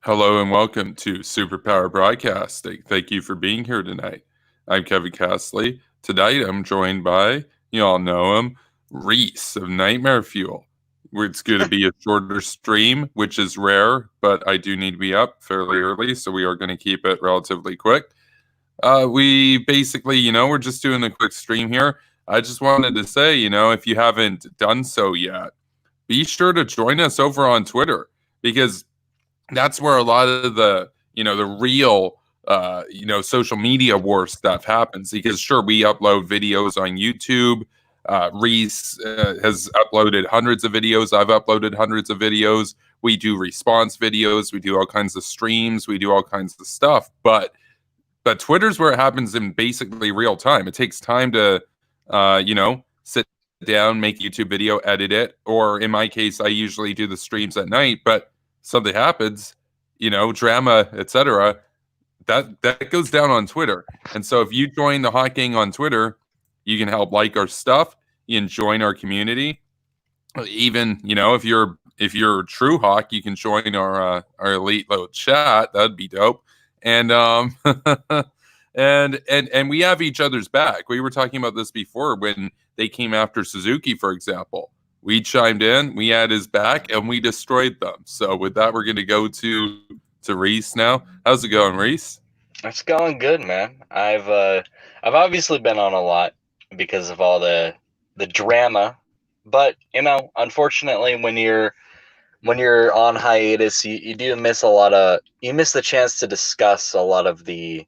Hello and welcome to Superpower Broadcasting. Thank you for being here tonight. I'm Kevin Castley. Tonight I'm joined by, you all know him, Reese of Nightmare Fuel. It's going to be a shorter stream, which is rare, but I do need to be up fairly early, so we are going to keep it relatively quick. We basically, we're just doing a quick stream here. I just wanted to say, if you haven't done so yet, be sure to join us over on Twitter because that's where a lot of the real social media war stuff happens. Because sure, we upload videos on YouTube. Reese has uploaded hundreds of videos. I've uploaded hundreds of videos. We do response videos. We do all kinds of streams. We do all kinds of stuff. But Twitter's where it happens in basically real time. It takes time to sit down, make a YouTube video, edit it, or in my case, I usually do the streams at night. But something happens, drama, etc. That goes down on Twitter. And so if you join the Hot Gang on Twitter, you can help like our stuff. You can join our community. Even, if you're a true hawk, you can join our elite little chat. That'd be dope. And and we have each other's back. We were talking about this before when they came after Suzuki, for example. We chimed in, we had his back, and we destroyed them. So with that, we're going to go to Reese now. How's it going, Reese? It's going good, man. I've obviously been on a lot because of all the drama, but unfortunately, when you're on hiatus, you do miss you miss the chance to discuss a lot of the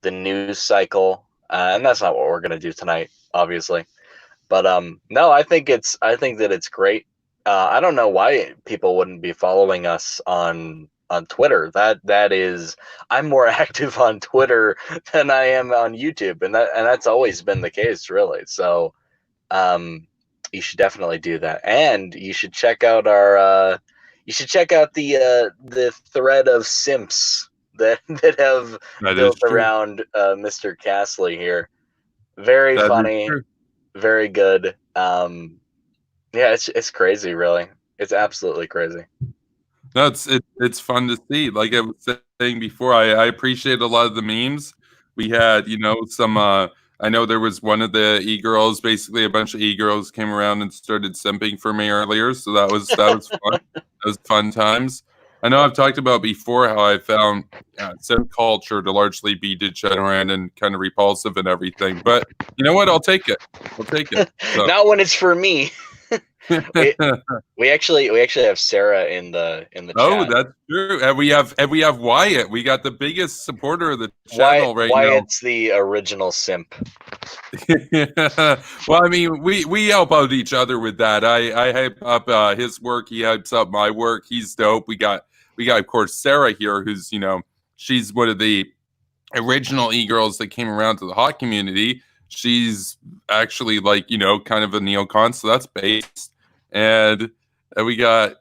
news cycle, and that's not what we're gonna do tonight, obviously. But no, I think that it's great. I don't know why people wouldn't be following us on Twitter. That is, I'm more active on Twitter than I am on YouTube, and that's always been the case, really. So, you should definitely do that, and you should check out the thread of simps that have built around Mr. Castley here. Very funny. Very good. Yeah, it's crazy, really. It's absolutely crazy. No, it's fun to see. Like I was saying before, I appreciate a lot of the memes. We had, some I know there was one of the e-girls, basically a bunch of e-girls came around and started simping for me earlier. So that was fun. That was fun times. I know I've talked about before how I found simp culture to largely be degenerate and kind of repulsive and everything. But you know what? I'll take it. So. Not when it's for me. we actually have Sarah in the chat. Oh, that's true. And we have Wyatt. We got the biggest supporter of the channel right now. Wyatt's the original simp. Well, I mean, we help out each other with that. I hype up his work. He hypes up my work. He's dope. We got of course Sarah here, who's she's one of the original e-girls that came around to the hot community. She's actually like kind of a neocon, so that's based. And we got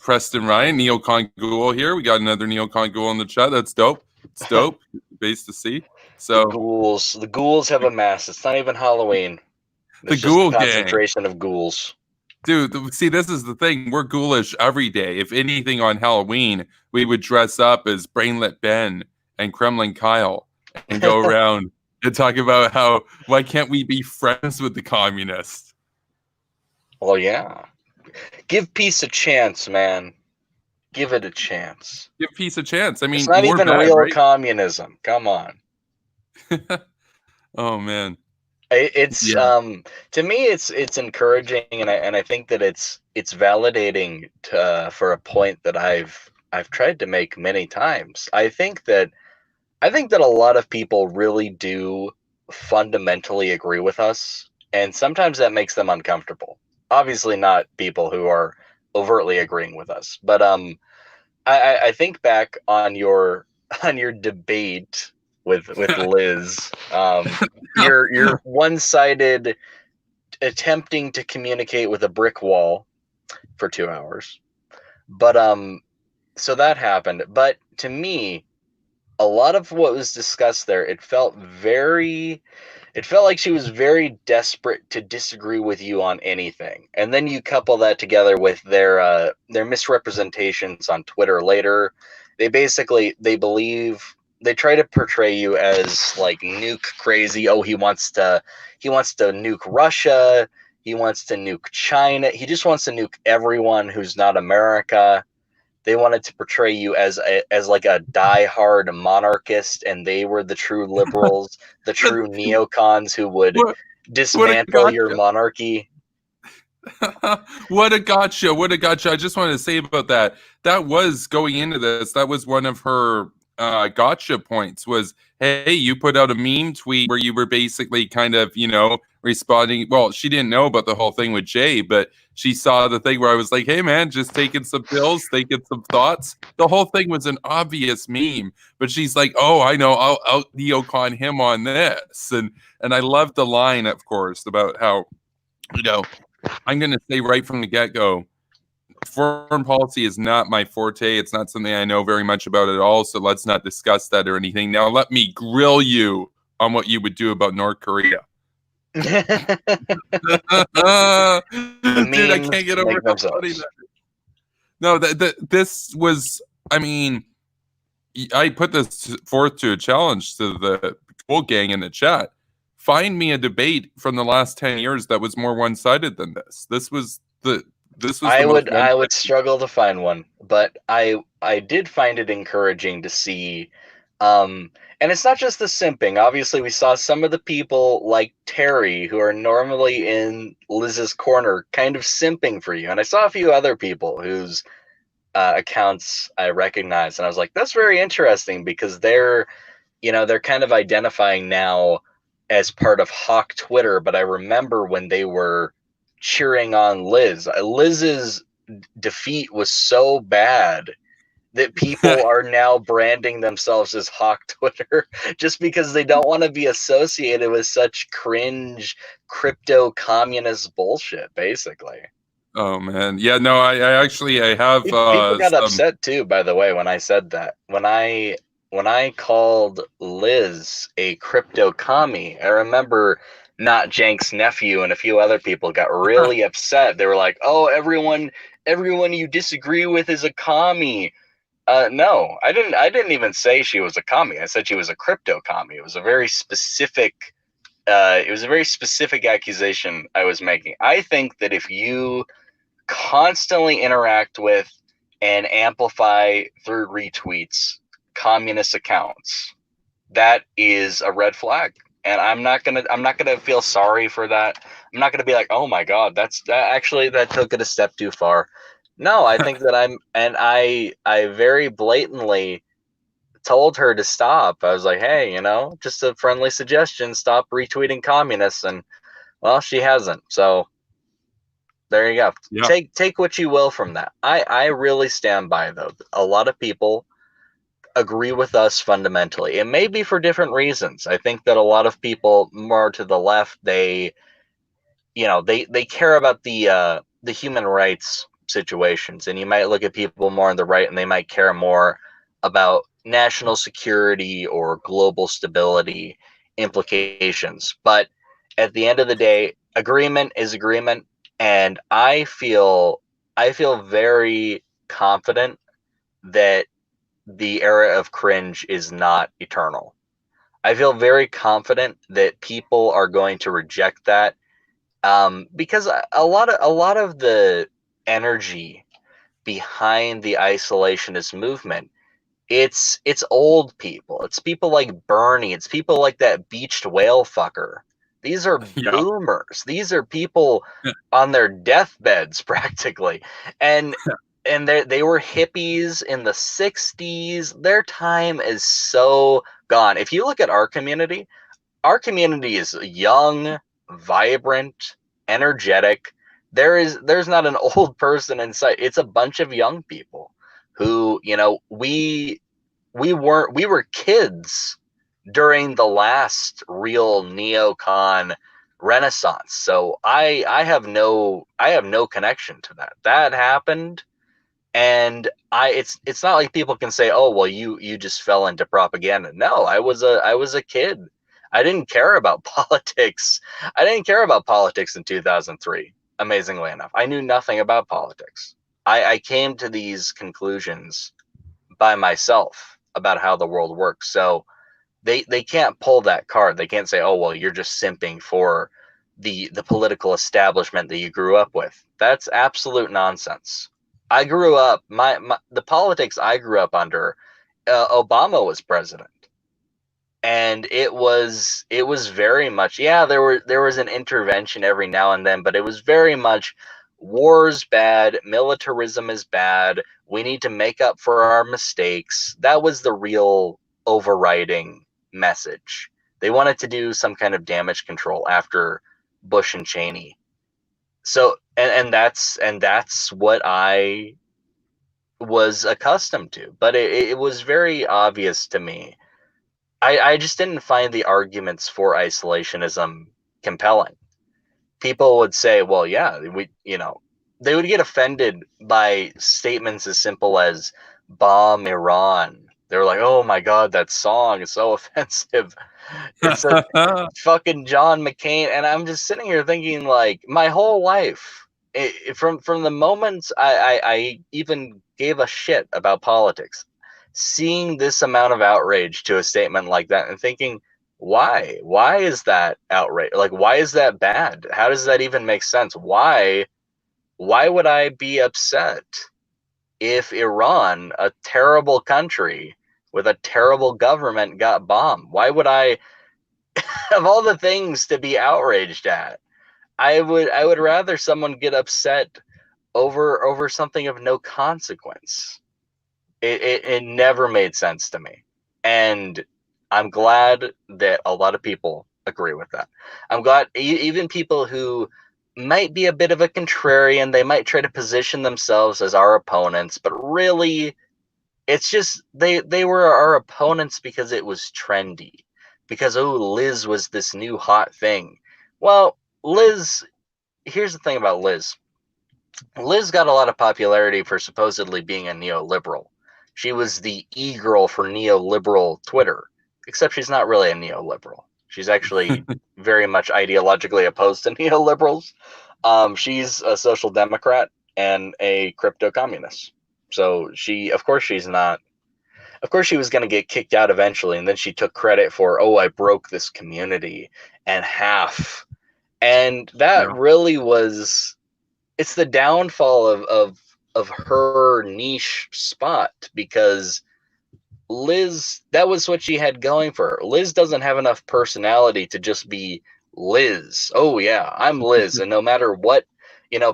Preston Ryan, neocon ghoul here. We got another neocon ghoul in the chat. That's dope. It's dope. Base to see. So the ghouls have a mass. It's not even Halloween. It's the ghoul concentration of ghouls. Dude, see, this is the thing. We're ghoulish every day. If anything, on Halloween, we would dress up as Brainlet Ben and Kremlin Kyle and go around and talk about why can't we be friends with the communists? Well, yeah. Give peace a chance, man. Give it a chance. Give peace a chance. I mean, it's not even real communism. Come on. Oh man. It's to me it's encouraging, and I think that it's validating for a point that I've tried to make many times. I think that a lot of people really do fundamentally agree with us, and sometimes that makes them uncomfortable. Obviously not people who are overtly agreeing with us, but I think back on your debate with Liz, your one-sided attempting to communicate with a brick wall for 2 hours. But so that happened. But to me, a lot of what was discussed there, it felt very It felt like she was very desperate to disagree with you on anything. And then you couple that together with their misrepresentations on Twitter later. They try to portray you as like nuke crazy. Oh, he wants to nuke Russia. He wants to nuke China. He just wants to nuke everyone who's not America. They wanted to portray you as like a diehard monarchist, and they were the true liberals, the true neocons who would what a dismantle your gotcha. monarchy. What a gotcha. What a gotcha. I just wanted to say about that. That was going into this. That was one of her gotcha points was, hey, you put out a meme tweet where you were basically kind of, responding. Well, she didn't know about the whole thing with Jay, but she saw the thing where I was like, hey, man, just taking some pills, taking some thoughts. The whole thing was an obvious meme, but she's like, oh, I know, I'll out neocon him on this. And I love the line, of course, about how, I'm going to say right from the get-go, foreign policy is not my forte. It's not something I know very much about at all, so let's not discuss that or anything. Now let me grill you on what you would do about North Korea. Dude, I can't get over how funny that is. No, this was, I mean, I put this forth to a challenge to the whole gang in the chat. Find me a debate from the last 10 years that was more one-sided than this. This was I would struggle to find one, but I did find it encouraging to see, and it's not just the simping. Obviously, we saw some of the people like Terry, who are normally in Liz's corner, kind of simping for you, and I saw a few other people whose accounts I recognized, and I was like, that's very interesting because they're kind of identifying now as part of Hawk Twitter, but I remember when they were cheering on Liz. Liz's defeat was so bad that people are now branding themselves as Hawk Twitter just because they don't want to be associated with such cringe crypto communist bullshit, basically. Oh man, yeah, no, I actually have people got upset too, by the way, when I said that. When I called Liz a crypto commie, I remember Not Jank's nephew and a few other people got really upset. They were like, "Oh, everyone you disagree with is a commie." No, I didn't even say she was a commie. I said she was a crypto commie. It was a very specific accusation I was making. I think that if you constantly interact with and amplify through retweets communist accounts, that is a red flag. And I'm not gonna feel sorry for that. I'm not gonna be like, oh my god, that took it a step too far. No, I think that I very blatantly told her to stop. I was like, hey, just a friendly suggestion, stop retweeting communists, and well, she hasn't. So there you go. Yeah. Take what you will from that. I really stand by, though. A lot of people agree with us fundamentally. It may be for different reasons. I think that a lot of people more to the left, they care about the human rights situations, and you might look at people more on the right and they might care more about national security or global stability implications. But at the end of the day, agreement is agreement. And I feel very confident that the era of cringe is not eternal. I feel very confident that people are going to reject that, because a lot of the energy behind the isolationist movement, it's old people. It's people like Bernie. It's people like that beached whale fucker. These are boomers. These are people on their deathbeds practically. And they were hippies in the 60s. Their time is so gone. If you look at our community is young, vibrant, energetic. There's not an old person in sight. It's a bunch of young people who, we were kids during the last real neocon renaissance. So I have no connection to that. That happened, and it's not like people can say, oh well, you just fell into propaganda. No, I was a kid. I didn't care about politics. I didn't care about politics in 2003, amazingly enough. I knew nothing about politics. I came to these conclusions by myself about how the world works. So they can't pull that card. They can't say, oh, well, you're just simping for the political establishment that you grew up with. That's absolute nonsense. I grew up, the politics I grew up under, Obama was president. And it was very much, yeah, there was an intervention every now and then, but it was very much war's bad, militarism is bad, we need to make up for our mistakes. That was the real overriding message. They wanted to do some kind of damage control after Bush and Cheney. So and that's what I was accustomed to. But it was very obvious to me. I just didn't find the arguments for isolationism compelling. People would say, well, yeah, they would get offended by statements as simple as bomb Iran. They were like, oh my God, that song is so offensive. It's a fucking John McCain. And I'm just sitting here thinking, like, my whole life, from the moment I even gave a shit about politics, seeing this amount of outrage to a statement like that and thinking, why is that outrage? Like, why is that bad? How does that even make sense? Why would I be upset if Iran, a terrible country with a terrible government, got bombed? Why would I, of all the things to be outraged at, I would rather someone get upset over something of no consequence. It never made sense to me. And I'm glad that a lot of people agree with that. I'm glad even people who might be a bit of a contrarian, they might try to position themselves as our opponents, but really it's just they were our opponents because it was trendy. Because, oh, Liz was this new hot thing. Well, Liz, here's the thing about Liz. Liz got a lot of popularity for supposedly being a neoliberal. She was the e-girl for neoliberal Twitter, except she's not really a neoliberal. She's actually very much ideologically opposed to neoliberals. She's a social democrat and a crypto communist. So she was going to get kicked out eventually. And then she took credit for, oh, I broke this community in half. And that really was, it's the downfall of her niche spot, because Liz, that was what she had going for her. Liz doesn't have enough personality to just be Liz. Oh yeah, I'm Liz, and no matter what,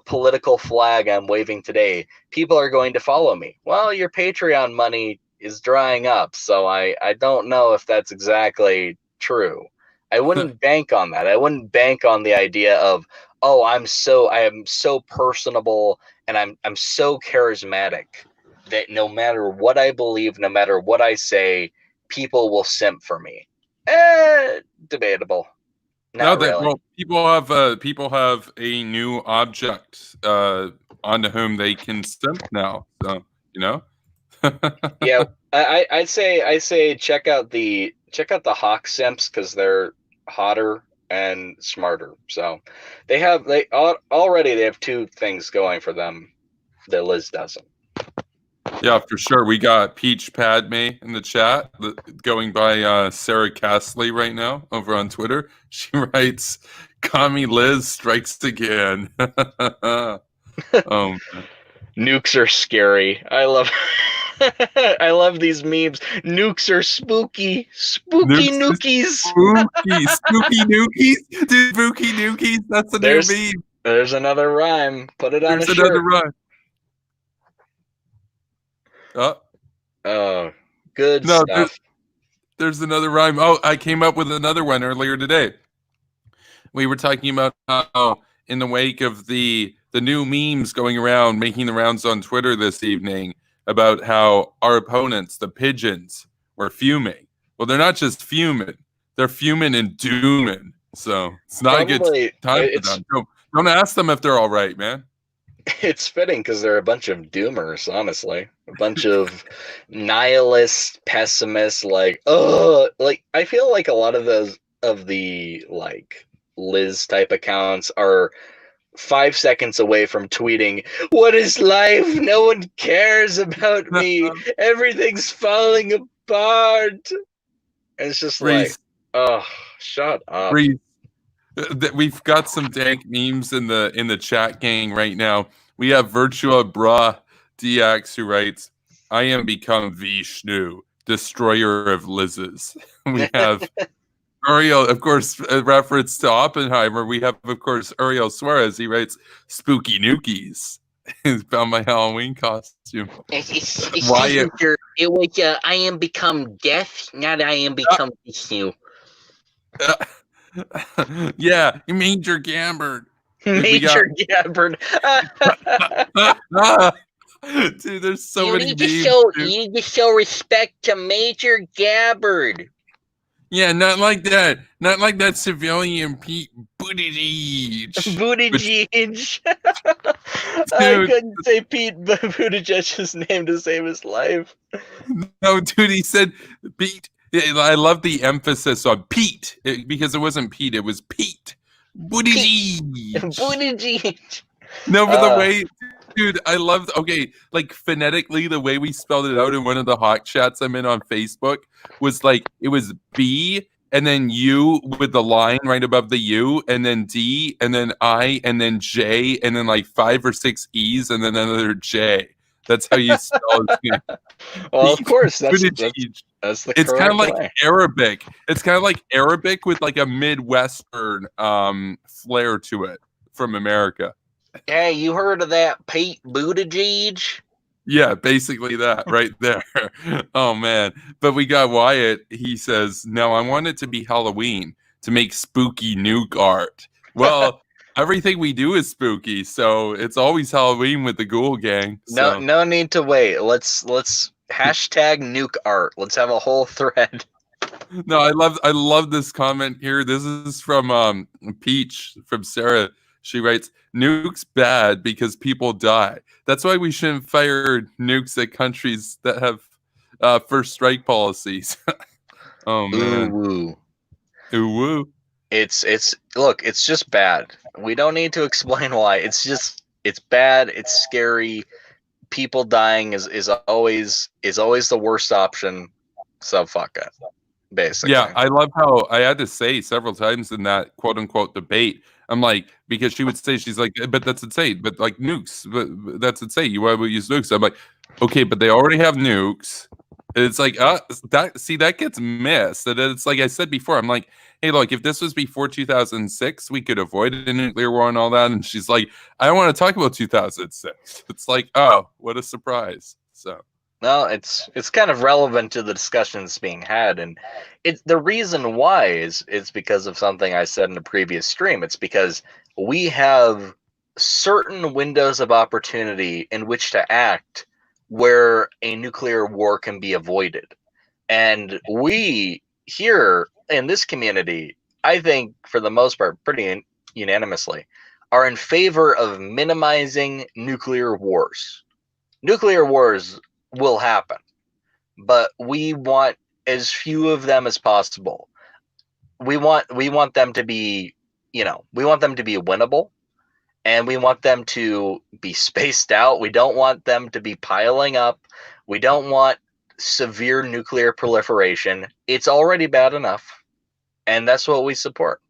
political flag I'm waving today, people are going to follow me. Well, your Patreon money is drying up, so I don't know if that's exactly true. I wouldn't bank on that. I wouldn't bank on the idea of, oh, I am so personable and I'm so charismatic that no matter what I believe, no matter what I say, people will simp for me. Debatable. Not really. Well, people have a new object onto whom they can simp now. So Yeah, I say check out the Hawk simps, because they're hotter and smarter. So they already have two things going for them that Liz doesn't. Yeah, for sure. We got Peach Padme in the chat, going by Sarah Castley right now over on Twitter. She writes, "Commie Liz strikes again." Nukes are scary. I love I love these memes. Nukes are spooky. Spooky nukies. Spooky nukies. Dude, spooky nukies. That's a new meme. There's another rhyme. Put it on a shirt. There's another rhyme. Oh, good stuff. There's another rhyme. Oh, I came up with another one earlier today. We were talking about how in the wake of the new memes going around, making the rounds on Twitter this evening, about how our opponents, the pigeons, were fuming. Well, they're not just fuming. They're fuming and dooming. So it's not a good time for them. Don't ask them if they're all right, man. It's fitting, because they're a bunch of doomers, honestly. A bunch of nihilists, pessimists, I feel like a lot of those of the like Liz type accounts are 5 seconds away from tweeting, "What is life? No one cares about me. Everything's falling apart." And it's just like, Reese, oh, shut up. Reese, we've got some dank memes in the chat gang right now. We have Virtua Bra DX who writes, "I am become Vishnu, destroyer of Liz's." We have Uriel, of course, a reference to Oppenheimer. We have, of course, Uriel Suarez. He writes, "Spooky Nukies." He's found my Halloween costume. Wyatt, It was, I am become death, not I am become Vishnu. yeah, Major Gambert. Major Gabbard. Dude, there's so You many need memes. you need to show respect to Major Gabbard. Yeah, not like that. Not like that civilian Pete Buttigieg. Buttigieg. I couldn't say Pete Buttigieg's name to save his life. No, dude, he said Pete. I love the emphasis on Pete because it wasn't Pete, it was Pete Buttigieg. Buttigieg. No, but the way, dude, I love. Okay, like phonetically, the way we spelled it out in one of the hot chats I'm in on Facebook was like it was B and then U with the line right above the U, and then D, and then I, and then J, and then like 5 or 6 E's, and then another J. That's how you spell it. Well, of course, that's the it's kind of like way. Arabic. It's kind of like Arabic with like a Midwestern flair to it from America. Hey, you heard of that Pete Buttigieg? Yeah, basically that right there. Oh man. But we got Wyatt. He says, "No, I want it to be Halloween to make spooky nuke art." Well, everything we do is spooky, so it's always Halloween with the Ghoul Gang. So. No need to wait. Let's hashtag nuke art. Let's have a whole thread. No, I love this comment here. This is from Peach from Sarah. She writes, "Nukes bad because people die. That's why we shouldn't fire nukes at countries that have first strike policies." Oh man. Ooh. Ooh woo. It's look, it's just bad. We don't need to explain why. It's bad, it's scary. People dying is always the worst option. So fuck it. Basically. Yeah, I love how I had to say several times in that quote unquote debate. I'm like, because she would say, she's like, "But that's insane. But like nukes, but that's insane. You would use nukes." I'm like, okay, but they already have nukes. And it's like, that gets missed. And it's like I said before, I'm like, hey, look, if this was before 2006, we could avoid a nuclear war and all that. And she's like, I don't want to talk about 2006. It's like, oh, what a surprise. So. No, it's kind of relevant to the discussions being had, and it's the reason why is because of something I said in a previous stream. It's because we have certain windows of opportunity in which to act where a nuclear war can be avoided. And we here in this community, I think for the most part, pretty unanimously, are in favor of minimizing nuclear wars. Nuclear wars will happen, but we want as few of them as possible. We want them to be, we want them to be winnable, and we want them to be spaced out. We don't want them to be piling up. We don't want severe nuclear proliferation. It's already bad enough, and that's what we support.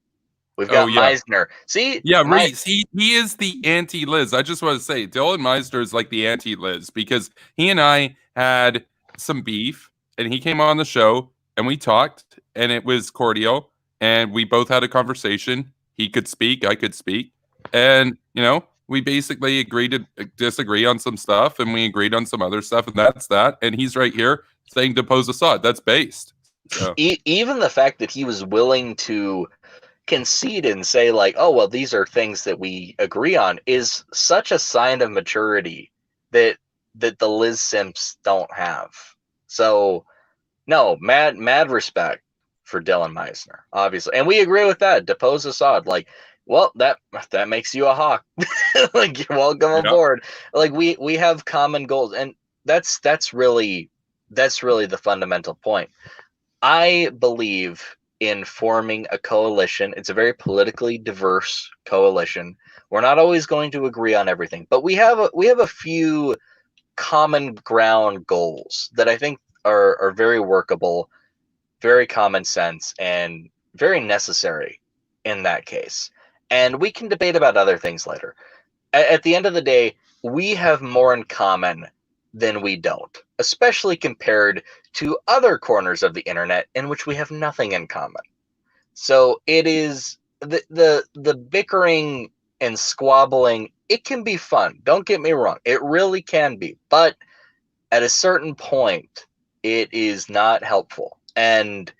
We've got Meisner. See? Yeah, Reese, he is the anti-Liz. I just want to say, Dylan Meisner is like the anti-Liz because he and I had some beef, and he came on the show, and we talked, and it was cordial, and we both had a conversation. He could speak, I could speak, and, we basically agreed to disagree on some stuff, and we agreed on some other stuff, and that's that. And he's right here saying depose Assad. That's based. So. Even the fact that he was willing to concede and say like, oh, well, these are things that we agree on is such a sign of maturity that the Liz simps don't have. So no, mad respect for Dylan Meisner, obviously. And we agree with that. Depose Assad. Like, well, that makes you a hawk. Like, you're welcome aboard. Like, we have common goals, and that's really the fundamental point. I believe in forming a coalition. It's a very politically diverse coalition. We're not always going to agree on everything, but we have a few common ground goals that I think are very workable, very common sense, and very necessary in that case. And we can debate about other things later. At the end of the day, we have more in common than we don't, especially compared to other corners of the internet in which we have nothing in common. So it is the bickering and squabbling. It can be fun. Don't get me wrong. It really can be. But at a certain point, it is not helpful. And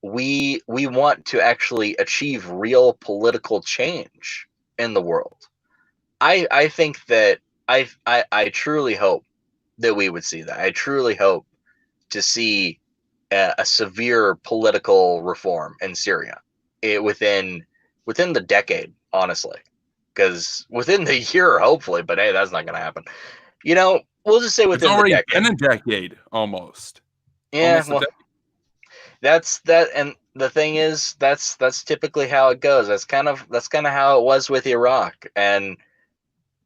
we want to actually achieve real political change in the world. I think that I truly hope that we would see that. I truly hope to see a severe political reform in Syria within the decade, honestly, because within the year, hopefully, but hey, that's not going to happen. You know, we'll just say It's within the already decade. been a decade, almost. Yeah, Almost a well, decade. that's that, and the thing is, that's typically how it goes. That's kind of how it was with Iraq, and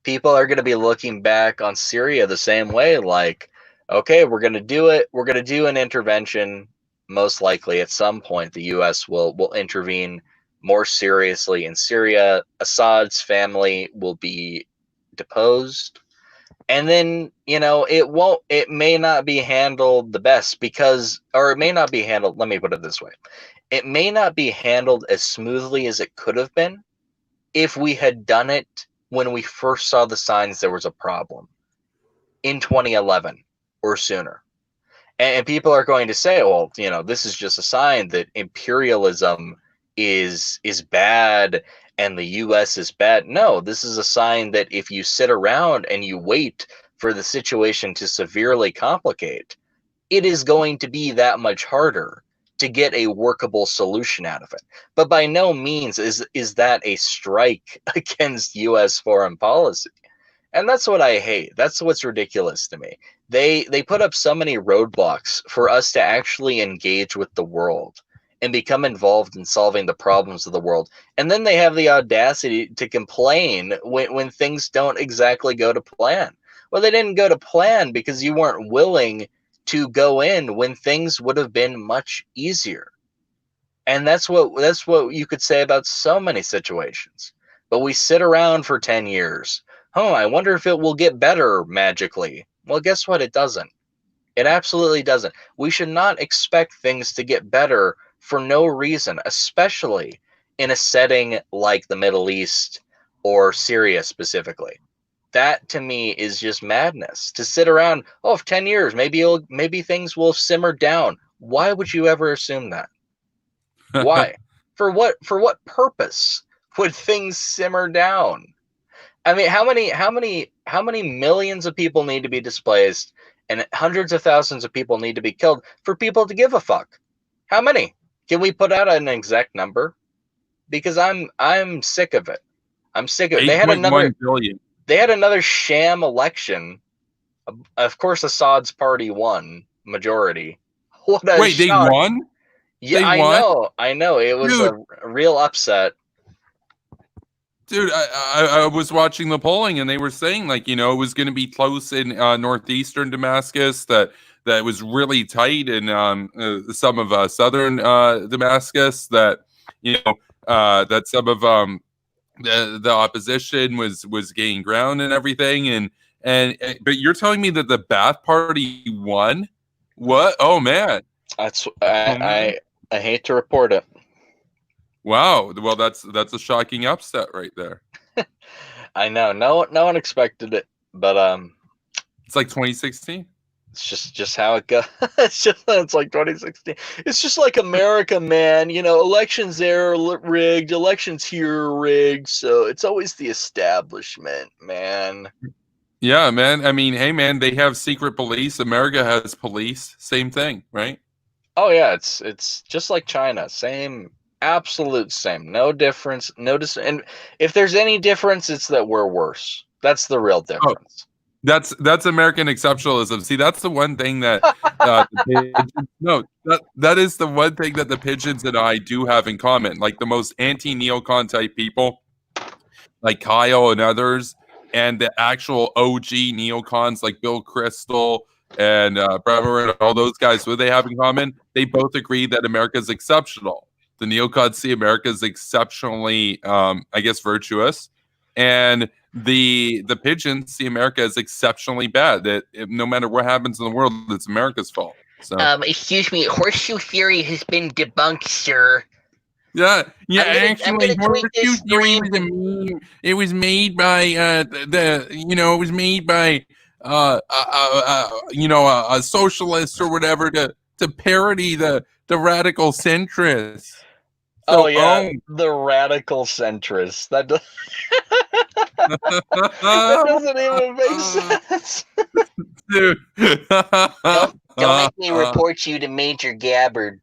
people are going to be looking back on Syria the same way. Like, okay, we're going to do it. We're going to do an intervention. Most likely, at some point, the U.S. will intervene more seriously in Syria. Assad's family will be deposed. And then, it may not be handled the best or it may not be handled, let me put it this way. It may not be handled as smoothly as it could have been if we had done it when we first saw the signs there was a problem in 2011 or sooner. And people are going to say, well, this is just a sign that imperialism is bad and the US is bad. No, this is a sign that if you sit around and you wait for the situation to severely complicate, it is going to be that much harder to get a workable solution out of it. But by no means is that a strike against US foreign policy. And that's what I hate. That's what's ridiculous to me. They put up so many roadblocks for us to actually engage with the world and become involved in solving the problems of the world. And then they have the audacity to complain when things don't exactly go to plan. Well, they didn't go to plan because you weren't willing to go in when things would have been much easier. And that's what you could say about so many situations. But we sit around for 10 years. Oh, I wonder if it will get better magically. Well, guess what? It doesn't. It absolutely doesn't. We should not expect things to get better for no reason, especially in a setting like the Middle East or Syria specifically. That to me is just madness. To sit around, oh, 10 years, maybe things will simmer down. Why would you ever assume that? Why? For what purpose would things simmer down? I mean, how many millions of people need to be displaced and hundreds of thousands of people need to be killed for people to give a fuck? How many? Can we put out an exact number? Because I'm sick of it. I'm sick of it. 8.1 billion. They had another sham election. Of course, Assad's party won majority. What a Wait, shock. they won? Yeah, They won? I know. It was a real upset. Dude, I was watching the polling and they were saying it was going to be close in northeastern Damascus, that it was really tight in some of southern Damascus, that that some of the opposition was gaining ground and everything, but you're telling me that the Ba'ath Party won? What? Oh man. That's I hate to report it. Wow. Well, that's a shocking upset right there. I know. No one expected it, but it's like 2016. It's just how it goes. It's like 2016. It's just like America, man. Elections there are rigged, elections here are rigged. So it's always the establishment, man. Yeah, man. I mean, hey, man, they have secret police. America has police. Same thing, right? Oh yeah, it's just like China. Same, absolute same. No difference. And if there's any difference, it's that we're worse. That's the real difference. That's American exceptionalism. See, that's the one thing that the pigeons, no, that is the one thing that the pigeons and I do have in common. Like the most anti-neocon type people, like Kyle and others, and the actual OG neocons like Bill Crystal and Bremer and all those guys. What they have in common? They both agree that America is exceptional. The neocons see America as exceptionally, I guess, virtuous, and the pigeons see America as exceptionally bad. That no matter what happens in the world, it's America's fault. So, excuse me, horseshoe theory has been debunked, sir. yeah. I'm gonna tweet this theory was a meme. It was made by it was made by a socialist or whatever to parody the radical centrists. So, the radical centrists. That doesn't even make sense. Dude. Don't make me report you to Major Gabbard.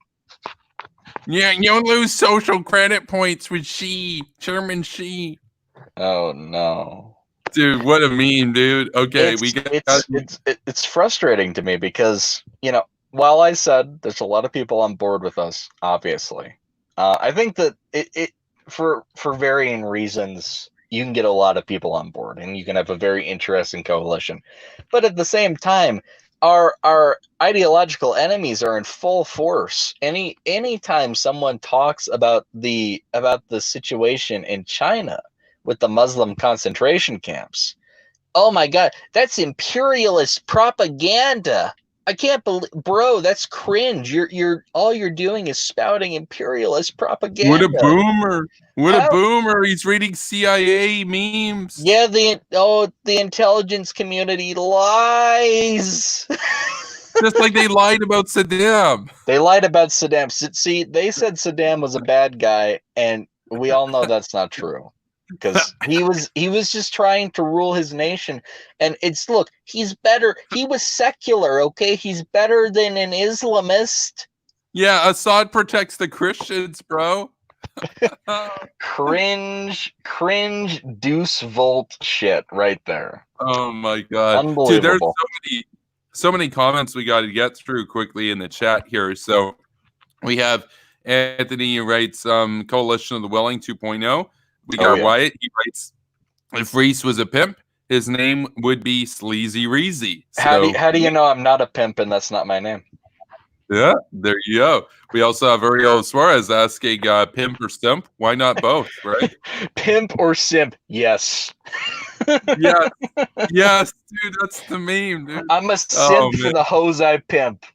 Yeah, you'll lose social credit points with Chairman Xi. Oh no, dude, what a meme, dude. Okay, it's frustrating to me because while I said there's a lot of people on board with us, obviously, I think that it for varying reasons you can get a lot of people on board and you can have a very interesting coalition, but at the same time, our ideological enemies are in full force. Anytime someone talks about the situation in China with the Muslim concentration camps, oh my God, that's imperialist propaganda. I can't believe, bro, that's cringe. You're all you're doing is spouting imperialist propaganda. What a boomer. What a boomer. He's reading CIA memes. Yeah, the intelligence community lies. Just like they lied about Saddam. They lied about Saddam. See, they said Saddam was a bad guy, and we all know that's not true. Because he was just trying to rule his nation, and he's better. He was secular, okay? He's better than an Islamist. Yeah, Assad protects the Christians, bro. cringe deuce volt shit right there. Oh my God, unbelievable. Dude, there's so many comments we got to get through quickly in the chat here. So we have Anthony writes Coalition of the Willing 2.0. We got Wyatt. He writes, if Reese was a pimp, his name would be Sleazy Reezy. So, how do you know I'm not a pimp and that's not my name? Yeah, there you go. We also have Ariel Suarez asking pimp or stump. Why not both, right? Pimp or simp? Yes. Yes, dude, that's the meme, dude. I'm a simp for the hoes I pimp.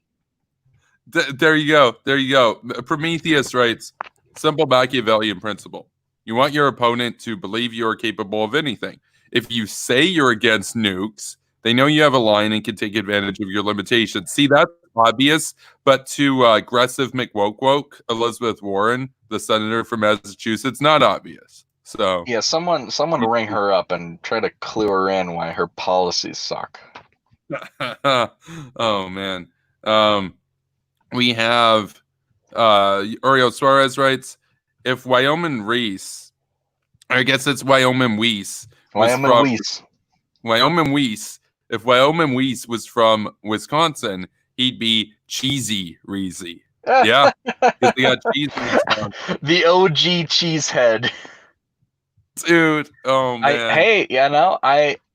There you go. Prometheus writes, simple Machiavellian principle. You want your opponent to believe you are capable of anything. If you say you're against nukes, they know you have a line and can take advantage of your limitations. See, that's obvious, but to aggressive McWoke, Elizabeth Warren, the senator from Massachusetts, not obvious. So yeah, someone ring her up and try to clue her in why her policies suck. Oh man. We have Ariel Suarez writes, if Wyoming Reese, I guess it's Wyoming Weiss. Wyoming Weiss. If Wyoming Weiss was from Wisconsin, he'd be Cheesy Reezy. Yeah, because they got cheese in Wisconsin. The OG cheesehead. Dude, oh man.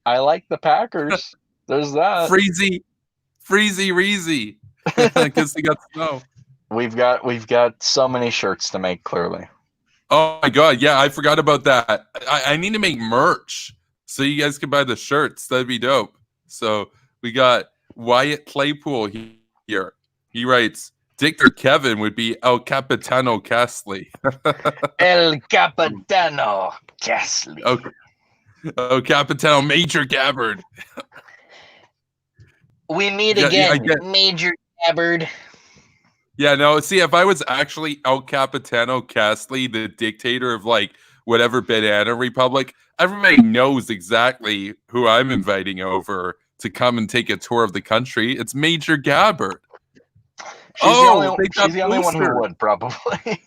I like the Packers. There's that. Freezy Reezy. Because they got snow. We've got so many shirts to make, clearly. Oh my God, yeah, I forgot about that. I need to make merch so you guys can buy the shirts. That'd be dope. So we got Wyatt Claypool here. He writes, Dictator Kevin would be El Capitano Castley. El Capitano Castley. Okay. El Capitano Major Gabbard. We meet again, Major Gabbard. Yeah, no, see, if I was actually El Capitano Castley, the dictator of like whatever banana republic, everybody knows exactly who I'm inviting over to come and take a tour of the country. It's Major Gabbard. She's the only one who would, probably.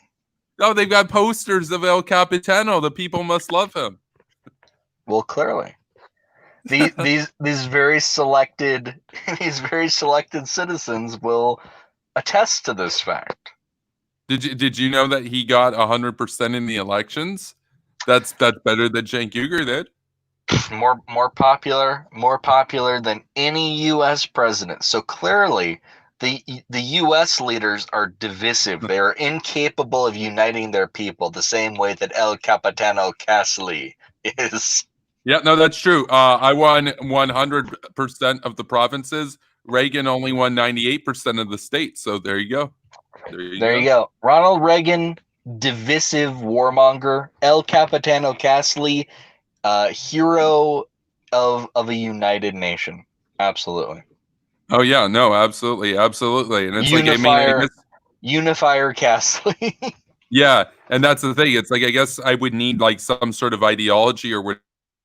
Oh, they've got posters of El Capitano. The people must love him. Well, clearly. these very selected citizens will attest to this fact. Did you know that he got 100% in the elections? That's better than Cenk Uygur did. More popular than any U.S. president. So clearly, the U.S. leaders are divisive. They are incapable of uniting their people, the same way that El Capitano Castle is. Yeah, no, that's true. I won 100% of the provinces. Reagan only won 98% of the states. So there you go. There you go. Ronald Reagan, divisive warmonger. El Capitano Castle, hero of a united nation. Absolutely. Oh yeah, no, absolutely, absolutely. And it's like, I mean, I guess, unifier Castle. yeah, and that's the thing. It's like, I guess I would need like some sort of ideology or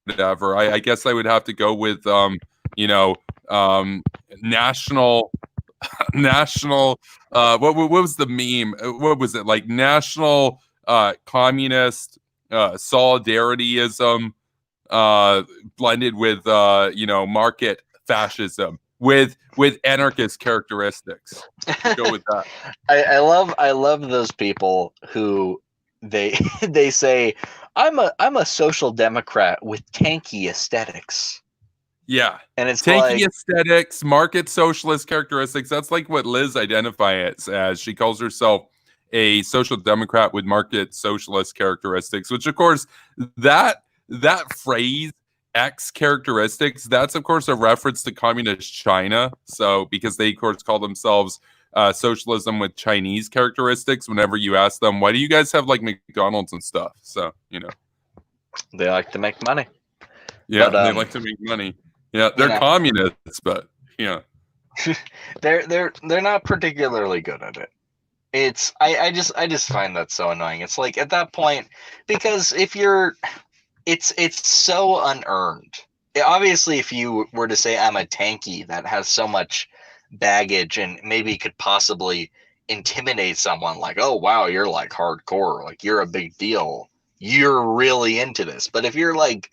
whatever. I guess I would have to go with you know, national what was the meme? What was it, like, national communist solidarityism blended with market fascism with anarchist characteristics. Go with that. I love those people who they say I'm a social democrat with tanky aesthetics. Yeah. And it's tanky like aesthetics, market socialist characteristics. That's like what Liz identifies as. She calls herself a social democrat with market socialist characteristics, which of course that phrase X characteristics, that's of course a reference to communist China. So because they of course call themselves socialism with Chinese characteristics, whenever you ask them, why do you guys have like McDonald's and stuff? So, they like to make money. Yeah, they like to make money. Yeah, they're communists, but yeah. they're not particularly good at it. It's I just find that so annoying. It's like at that point, because if you're it's so unearned. Obviously, if you were to say I'm a tanky, that has so much baggage and maybe could possibly intimidate someone, like, oh wow, you're like hardcore, like you're a big deal, you're really into this. But if you're like,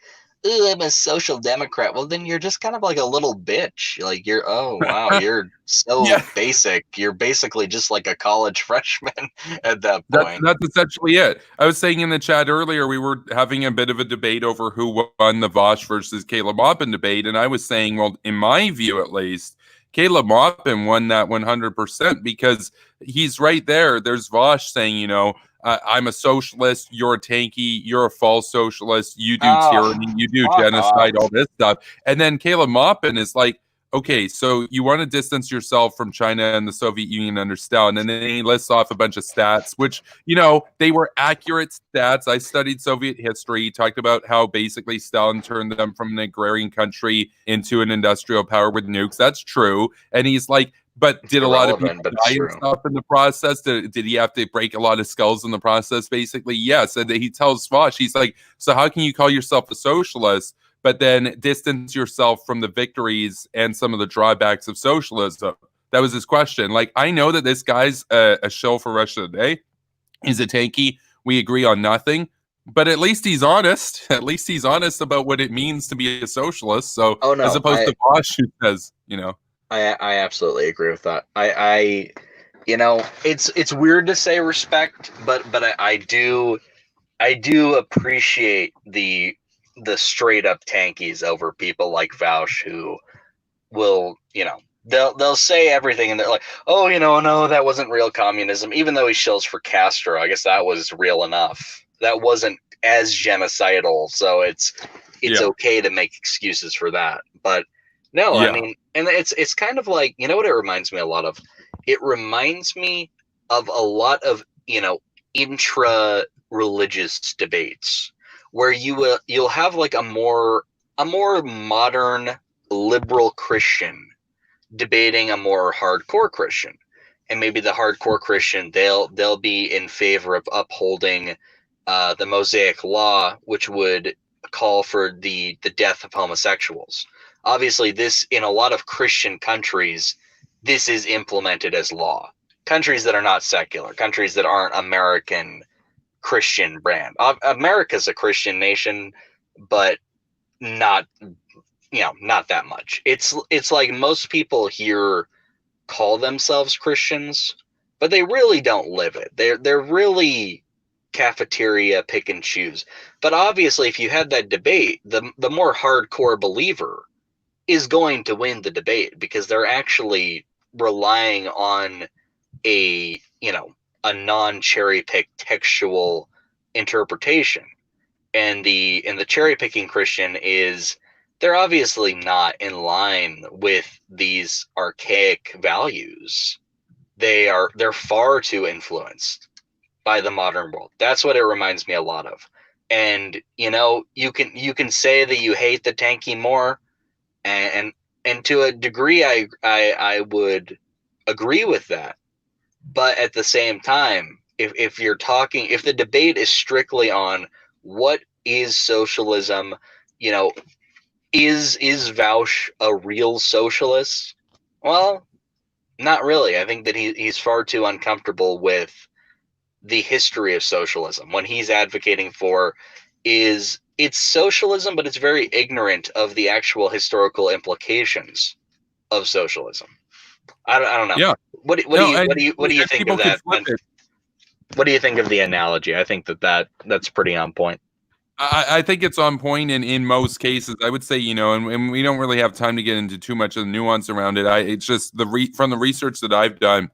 I'm a social democrat, well then you're just kind of like a little bitch. Like you're, oh wow, you're so basic. You're basically just like a college freshman at that point. That's essentially it. I was saying in the chat earlier, we were having a bit of a debate over who won the Vosh versus Caleb Maupin debate, and I was saying, well, in my view at least, Caleb Maupin won that 100% because he's right there. There's Vosh saying, I'm a socialist, you're a tanky, you're a false socialist, you do tyranny, you do genocide, all this stuff. And then Caleb Maupin is like, okay, so you want to distance yourself from China and the Soviet Union under Stalin. And then he lists off a bunch of stats, which, they were accurate stats. I studied Soviet history. He talked about how basically Stalin turned them from an agrarian country into an industrial power with nukes. That's true. And he's like, but did a lot of people die and stuff in the process? Did he have to break a lot of skulls in the process? Basically, yes. And he tells Vosh, he's like, so how can you call yourself a socialist, but then distance yourself from the victories and some of the drawbacks of socialism? That was his question. Like, I know that this guy's a shill for Russia Today. He's a tanky. We agree on nothing. But at least he's honest. At least he's honest about what it means to be a socialist. So as opposed to Vosh, who says, I absolutely agree with that. It's weird to say respect, but I do appreciate the straight up tankies over people like Vaush who will, they'll say everything and they're like, oh, no, that wasn't real communism, even though he shills for Castro. I guess that was real enough. That wasn't as genocidal, so it's okay to make excuses for that. But no, I mean, and it's kind of like, what it reminds me a lot of? It reminds me of a lot of, intra-religious debates where you'll have like a more modern liberal Christian debating a more hardcore Christian. And maybe the hardcore Christian, they'll be in favor of upholding the Mosaic Law, which would call for the death of homosexuals. Obviously, this, in a lot of Christian countries, this is implemented as law. Countries that are not secular, countries that aren't American Christian brand. America's a Christian nation, but not not that much. It's like most people here call themselves Christians, but they really don't live it. They're really cafeteria pick and choose. But obviously, if you had that debate, the more hardcore believer is going to win the debate because they're actually relying on a a non-cherry pick textual interpretation. And the cherry picking Christian is, they're obviously not in line with these archaic values. They're far too influenced by the modern world. That's what it reminds me a lot of. And you can say that you hate the Tanki more, and to a degree I would agree with that. But at the same time, if the debate is strictly on what is socialism, is Vaush a real socialist? Well, not really. I think that he's far too uncomfortable with the history of socialism. When he's advocating for it's socialism, but it's very ignorant of the actual historical implications of socialism. I don't know. Yeah. What do you think of that? What do you think of the analogy? I think that's pretty on point. I think it's on point in most cases. I would say, and we don't really have time to get into too much of the nuance around it. It's just from the research that I've done,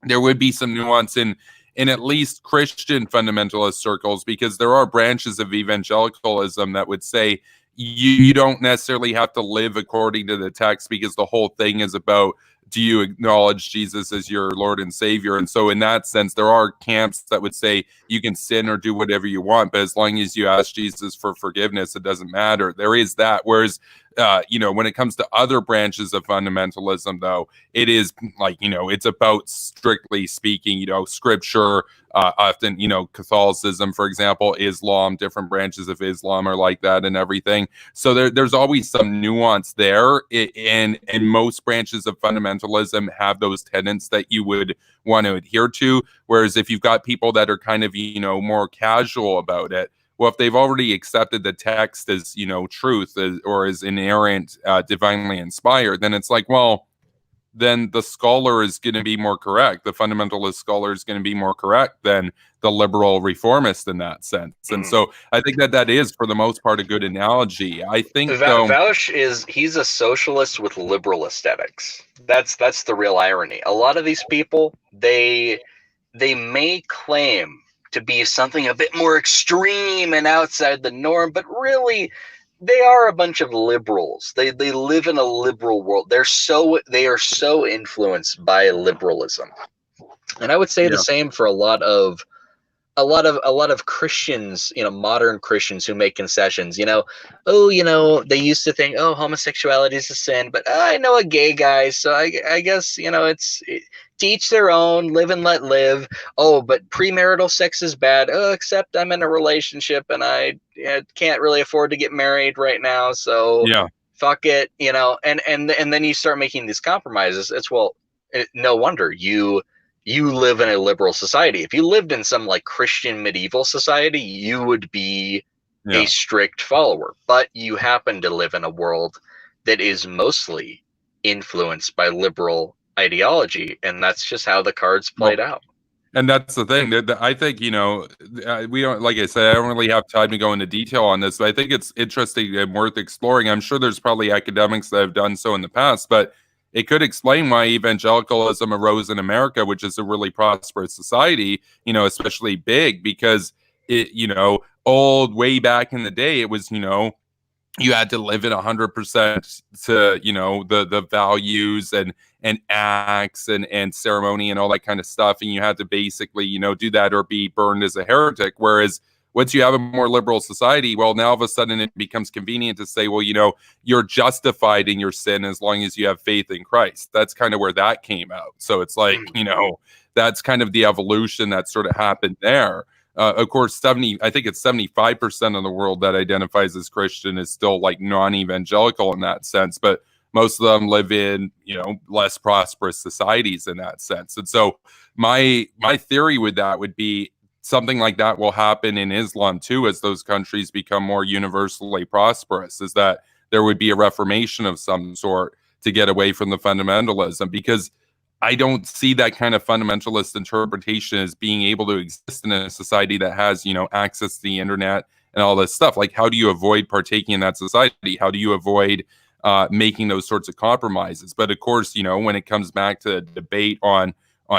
there would be some nuance in at least Christian fundamentalist circles, because there are branches of evangelicalism that would say you don't necessarily have to live according to the text, because the whole thing is about, do you acknowledge Jesus as your Lord and Savior? And so in that sense, there are camps that would say you can sin or do whatever you want, but as long as you ask Jesus for forgiveness, it doesn't matter. There is that. Whereas, when it comes to other branches of fundamentalism, though, it is like, it's about, strictly speaking, scripture, often, Catholicism, for example, Islam, different branches of Islam are like that and everything. So there's always some nuance there. And most branches of fundamentalism have those tenets that you would want to adhere to. Whereas if you've got people that are kind of, more casual about it, well, if they've already accepted the text as, truth, or as inerrant, divinely inspired, then it's like, well, then the scholar is going to be more correct. The fundamentalist scholar is going to be more correct than the liberal reformist in that sense. And so I think that is, for the most part, a good analogy. I think Vaush he's a socialist with liberal aesthetics. That's the real irony. A lot of these people, they may claim to be something a bit more extreme and outside the norm, but really they are a bunch of liberals. They live in a liberal world. They are so influenced by liberalism. And I would say the same for a lot of Christians, modern Christians who make concessions. They used to think, oh, homosexuality is a sin, but I know a gay guy, so I guess it's to each their own, live and let live. Oh, but premarital sex is bad. Oh, except I'm in a relationship and I can't really afford to get married right now, so fuck it, and then you start making these compromises. No wonder you live in a liberal society. If you lived in some like Christian medieval society, you would be a strict follower. But you happen to live in a world that is mostly influenced by liberal ideology, and that's just how the cards played out. And that's the thing that I think, we don't, like I said, I don't really have time to go into detail on this, but I think it's interesting and worth exploring. I'm sure there's probably academics that have done so in the past, but it could explain why evangelicalism arose in America, which is a really prosperous society, especially big, because it, old way back in the day, it was, you had to live in 100% to, the values and acts and ceremony and all that kind of stuff. And you had to basically, do that or be burned as a heretic. Whereas once you have a more liberal society, well, now all of a sudden it becomes convenient to say, well, you're justified in your sin as long as you have faith in Christ. That's kind of where that came out. So it's like, that's kind of the evolution that sort of happened there. Of course, I think it's 75% of the world that identifies as Christian is still like non-evangelical in that sense, but most of them live in, less prosperous societies in that sense. And so my theory with that would be something like that will happen in Islam too, as those countries become more universally prosperous, is that there would be a reformation of some sort to get away from the fundamentalism, because I don't see that kind of fundamentalist interpretation as being able to exist in a society that has, access to the internet and all this stuff. Like, how do you avoid partaking in that society? How do you avoid making those sorts of compromises? But of course, when it comes back to debate on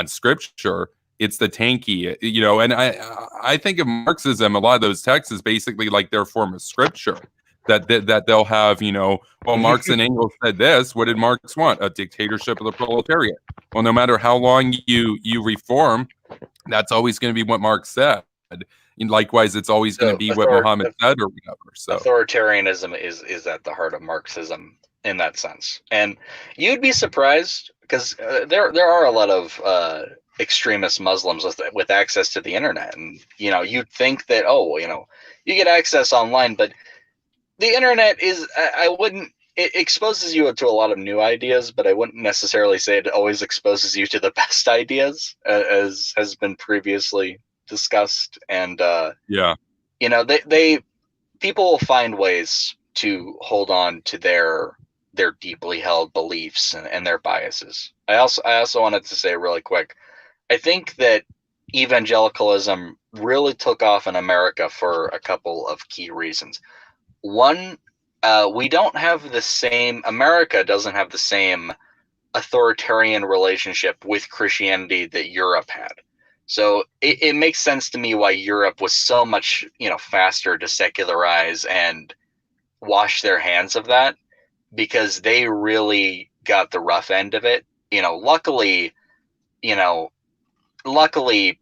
scripture, it's the Tanki, and I think of Marxism, a lot of those texts is basically like their form of scripture. That they'll have, well, Marx and Engels said this. What did Marx want? A dictatorship of the proletariat. Well, no matter how long you reform, that's always going to be what Marx said. And likewise, it's always going to be what Muhammad said or whatever. So authoritarianism is at the heart of Marxism in that sense. And you'd be surprised, because there are a lot of extremist Muslims with access to the internet, and you'd think that you get access online, but the internet it exposes you to a lot of new ideas, but I wouldn't necessarily say it always exposes you to the best ideas, as has been previously discussed. And people will find ways to hold on to their deeply held beliefs and their biases. I also wanted to say really quick, I think that evangelicalism really took off in America for a couple of key reasons. One, America doesn't have the same authoritarian relationship with Christianity that Europe had. So it makes sense to me why Europe was so much, faster to secularize and wash their hands of that, because they really got the rough end of it. Luckily,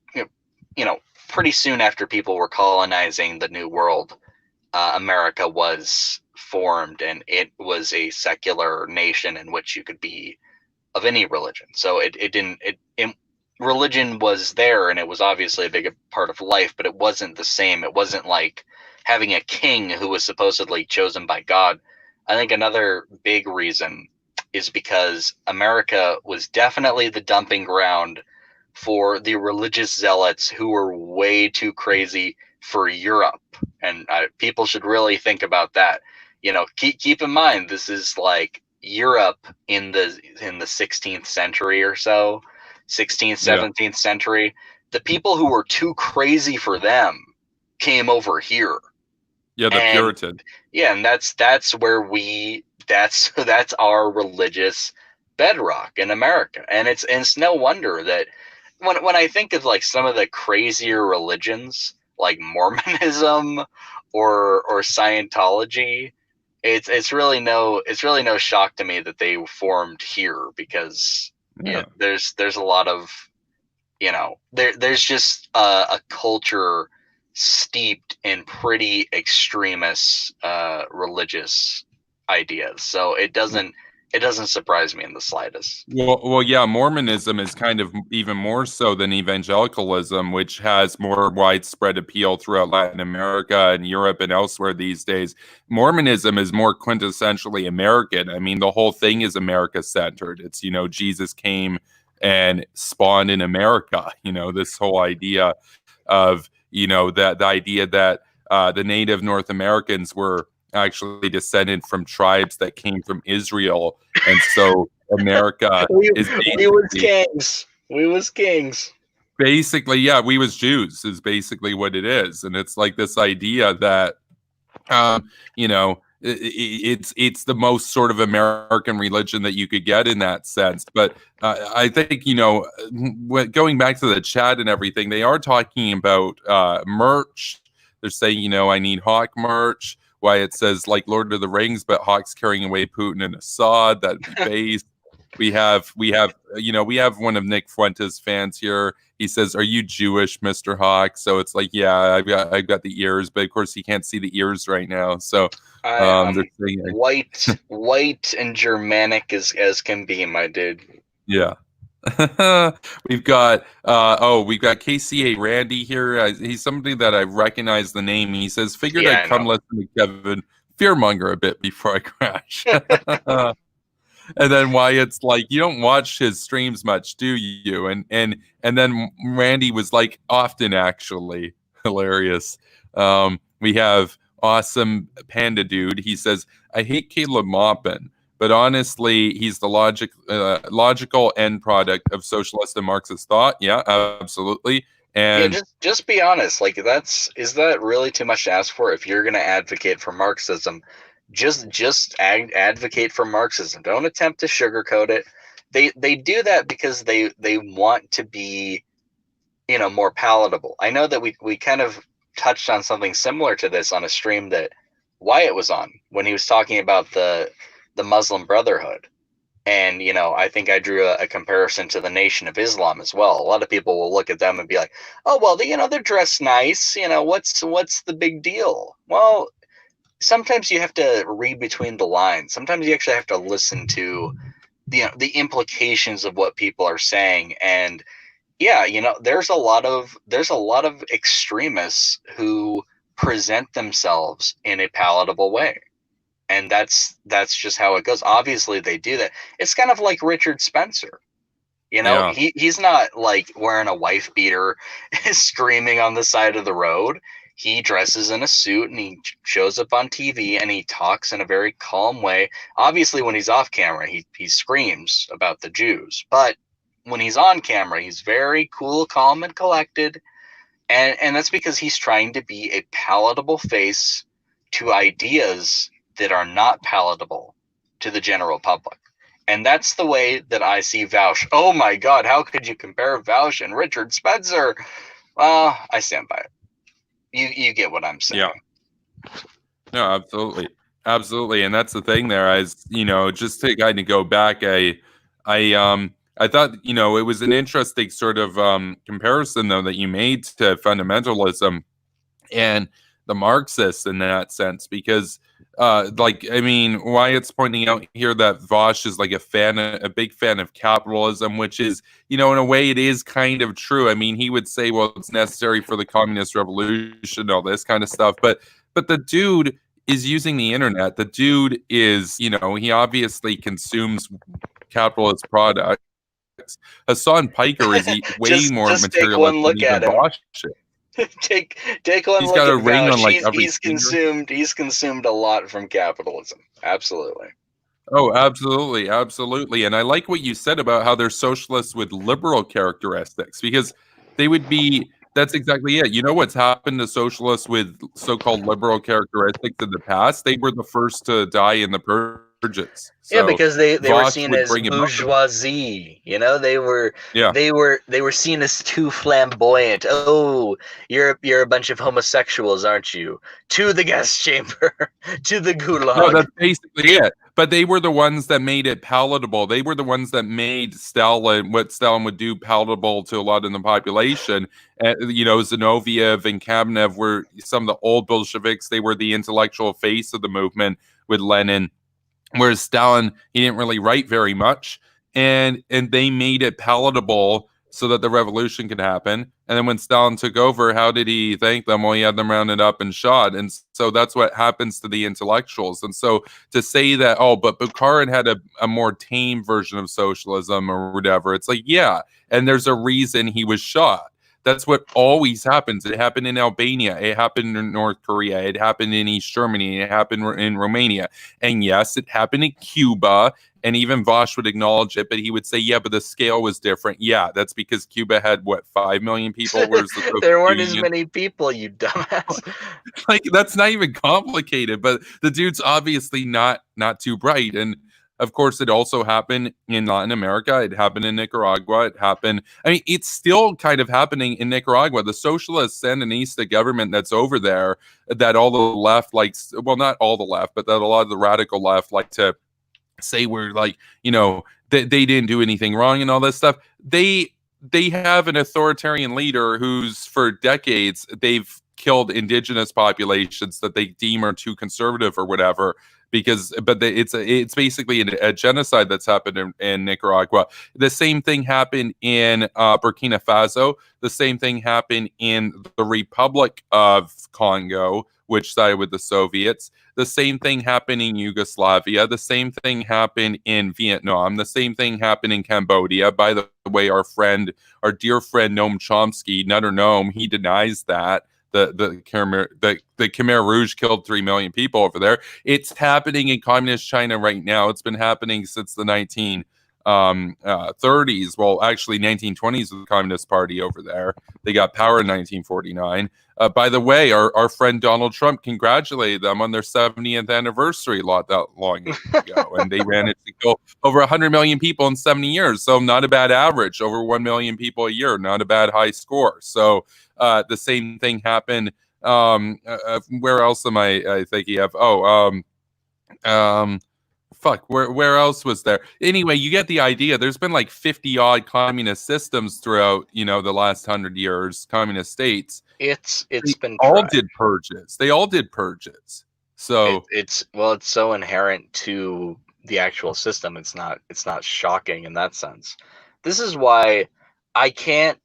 pretty soon after people were colonizing the New World, America was formed, and it was a secular nation in which you could be of any religion. So religion was there, and it was obviously a big part of life, but it wasn't the same. It wasn't like having a king who was supposedly chosen by God. I think another big reason is because America was definitely the dumping ground for the religious zealots who were way too crazy for Europe. And people should really think about that. Keep in mind, this is like Europe in the 16th century or so, 16th, 17th century. The people who were too crazy for them came over here. Yeah, the Puritans. Yeah, and that's where that's our religious bedrock in America. And it's no wonder that when I think of like some of the crazier religions like Mormonism or Scientology, it's really no shock to me that they formed here, because there's a lot of there's just a culture steeped in pretty extremist religious ideas. So it doesn't surprise me in the slightest. Well, yeah, Mormonism is kind of even more so than evangelicalism, which has more widespread appeal throughout Latin America and Europe and elsewhere these days. Mormonism is more quintessentially American. I mean, the whole thing is America-centered. It's, Jesus came and spawned in America. This whole idea of, that the idea that the native North Americans were actually descended from tribes that came from Israel, and so America we was kings. Basically, yeah, we was Jews is basically what it is. And it's like this idea that it's the most sort of American religion that you could get in that sense. But I think, going back to the chat and everything, they are talking about merch. They're saying, I need Hawk merch. Why it says like Lord of the Rings, but Hawk's carrying away Putin and Assad. That'd be base. We have one of Nick Fuentes' fans here. He says, "Are you Jewish, Mr. Hawk?" So it's like, yeah, I've got the ears, but of course he can't see the ears right now. So white and Germanic as can be, my dude. Yeah. we've got KCA Randy here. He's somebody that I recognize the name. He says, figured I'd come listen to Kevin Fearmonger a bit before I crash. And then Wyatt's like, you don't watch his streams much, do you? And then Randy was like, often, actually. Hilarious. We have awesome panda dude. He says, I hate Caleb Maupin, but honestly, he's the logical end product of socialist and Marxist thought. Yeah, absolutely. And yeah, just be honest. Like, is that really too much to ask for? If you're going to advocate for Marxism, just advocate for Marxism. Don't attempt to sugarcoat it. They do that because they want to be, more palatable. I know that we kind of touched on something similar to this on a stream that Wyatt was on when he was talking about the Muslim Brotherhood. And, I think I drew a comparison to the Nation of Islam as well. A lot of people will look at them and be like, oh, well, they're dressed nice. What's the big deal? Well, sometimes you have to read between the lines. Sometimes you actually have to listen to the implications of what people are saying. And yeah, there's a lot of extremists who present themselves in a palatable way. And that's just how it goes. Obviously, they do that. It's kind of like Richard Spencer. yeah. He's not like wearing a wife beater, screaming on the side of the road. He dresses in a suit and he shows up on TV and he talks in a very calm way. Obviously, when he's off camera, he screams about the Jews. But when he's on camera, he's very cool, calm, and collected. And that's because he's trying to be a palatable face to ideas that are not palatable to the general public. And that's the way that I see Vaush. Oh my God, how could you compare Vaush and Richard Spencer? Well, I stand by it. You get what I'm saying. Yeah. No, absolutely. Absolutely. And that's the thing there, as just to kind of go back, I thought, it was an interesting sort of comparison though that you made to fundamentalism and the Marxists in that sense, because Wyatt's pointing out here that Vaush is like a big fan of capitalism, which is, in a way it is kind of true. I mean, he would say, well, it's necessary for the communist revolution, all this kind of stuff. But the dude is using the internet. The dude is, he obviously consumes capitalist products. Hassan Piker is way more just take one look at him. Vaush. Take one He's look got at a ring Vaush. on like every He's consumed a lot from capitalism. Absolutely. Oh, absolutely. And I like what you said about how they're socialists with liberal characteristics, because they would be, that's exactly it. You know what's happened to socialists with so-called liberal characteristics in the past? They were the first to die in the purges. Yeah, because they were seen as bourgeoisie. They were seen as too flamboyant. Oh, you're a bunch of homosexuals, aren't you? To the gas chamber, to the gulag. No, that's basically it. But they were the ones that made it palatable. They were the ones that made what Stalin would do palatable to a lot of the population. Zinoviev and Kamenev were some of the old Bolsheviks. They were the intellectual face of the movement with Lenin. Whereas Stalin, he didn't really write very much, and they made it palatable so that the revolution could happen. And then when Stalin took over, how did he thank them? Well, he had them rounded up and shot. And so that's what happens to the intellectuals. And so to say that, but Bukharin had a more tame version of socialism or whatever, it's like, yeah, and there's a reason he was shot. That's what always happens. It happened in Albania. It happened in North Korea. It happened in East Germany. It happened in Romania. And yes, it happened in Cuba. And even Vaush would acknowledge it, but he would say, yeah, but the scale was different. Yeah, that's because Cuba had, 5 million people? Whereas there weren't as many people, you dumbass. That's not even complicated, but the dude's obviously not too bright. And of course, it also happened in Latin America. It happened in Nicaragua. It's still kind of happening in Nicaragua. The socialist Sandinista government that's over there, that all the left likes, well, not all the left, but that a lot of the radical left like to say we're they didn't do anything wrong and all this stuff. They have an authoritarian leader who's for decades, they've killed indigenous populations that they deem are too conservative or whatever. It's basically a genocide that's happened in Nicaragua. The same thing happened in Burkina Faso. The same thing happened in the Republic of Congo, which sided with the Soviets. The same thing happened in Yugoslavia. The same thing happened in Vietnam. The same thing happened in Cambodia. By the way, our dear friend Noam Chomsky, Nutter Noam, he denies that the Khmer Rouge killed 3 million people over there. It's happening in communist China right now. It's been happening since the 1930s. Well, actually 1920s with the Communist Party over there. They got power in 1949. By the way, our friend Donald Trump congratulated them on their 70th anniversary not that long ago, and they managed to kill over 100 million people in 70 years. So not a bad average. Over 1 million people a year, not a bad high score. So the same thing happened. Where else am I thinking of? Where else was there? Anyway, you get the idea. There's been like 50 odd communist systems throughout, the last 100 years, communist states. It's been all tried. did purges. They all did purges. So it's so inherent to the actual system. It's not shocking in that sense. This is why I can't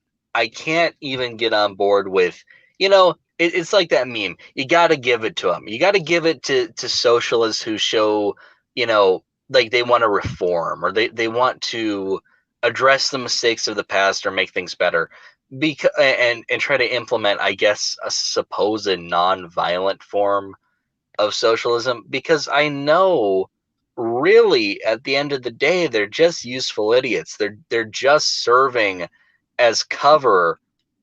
even get on board with, it's like that meme. You got to give it to them. You got to give it to socialists who show, like they want to reform, or they want to address the mistakes of the past or make things better, because and try to implement, I guess, a supposed non-violent form of socialism, because I know really at the end of the day they're just useful idiots. They're just serving as cover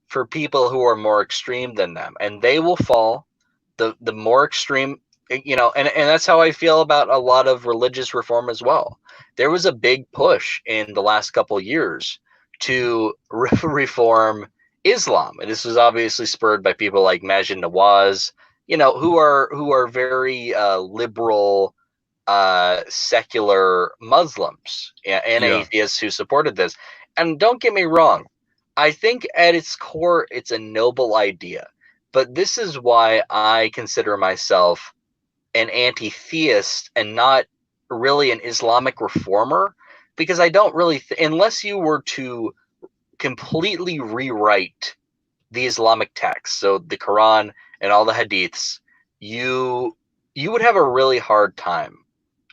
for people who are more extreme than them, and they will fall. The more extreme, and that's how I feel about a lot of religious reform as well. There was a big push in the last couple of years to reform Islam, and this was obviously spurred by people like Majid Nawaz, who are very liberal, secular Muslims and atheists who supported this. And don't get me wrong, I think at its core it's a noble idea, but this is why I consider myself an anti-theist and not really an Islamic reformer, because I don't really unless you were to completely rewrite the Islamic text, so the Quran and all the hadiths, you would have a really hard time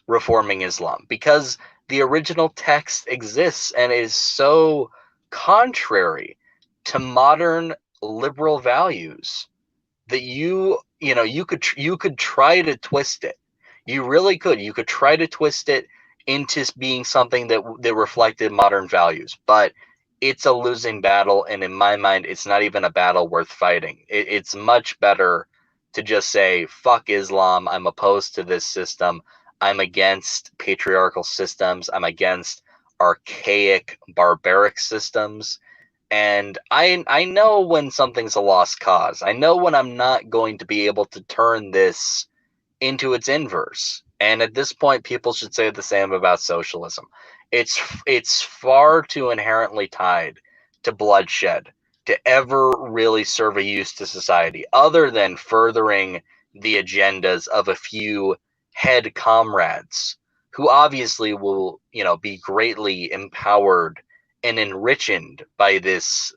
reforming Islam, because the original text exists and is so contrary to modern liberal values that you could try to twist it. You really could. You could try to twist it into being something that reflected modern values, but it's a losing battle, and in my mind, it's not even a battle worth fighting. It's much better to just say, fuck Islam, I'm opposed to this system, I'm against patriarchal systems, I'm against archaic, barbaric systems, and I know when something's a lost cause. I know when I'm not going to be able to turn this into its inverse. And at this point, people should say the same about socialism. It's far too inherently tied to bloodshed to ever really serve a use to society, other than furthering the agendas of a few head comrades who obviously will, be greatly empowered and enriched by this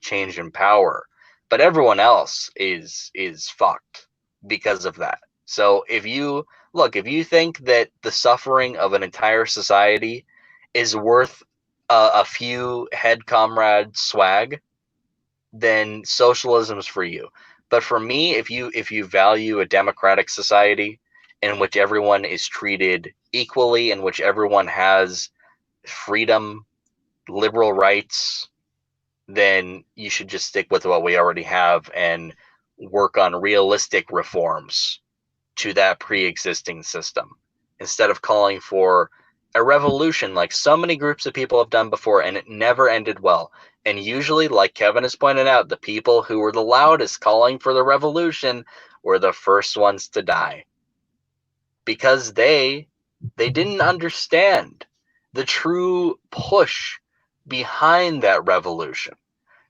change in power. But everyone else is fucked because of that. So if you think that the suffering of an entire society is worth a few head comrade swag, then socialism's for you. But for me, if you value a democratic society in which everyone is treated equally, in which everyone has freedom, liberal rights, then you should just stick with what we already have and work on realistic reforms to that pre-existing system, instead of calling for a revolution like so many groups of people have done before, and it never ended well. And usually, like Kevin has pointed out, the people who were the loudest calling for the revolution were the first ones to die, because they didn't understand the true push behind that revolution.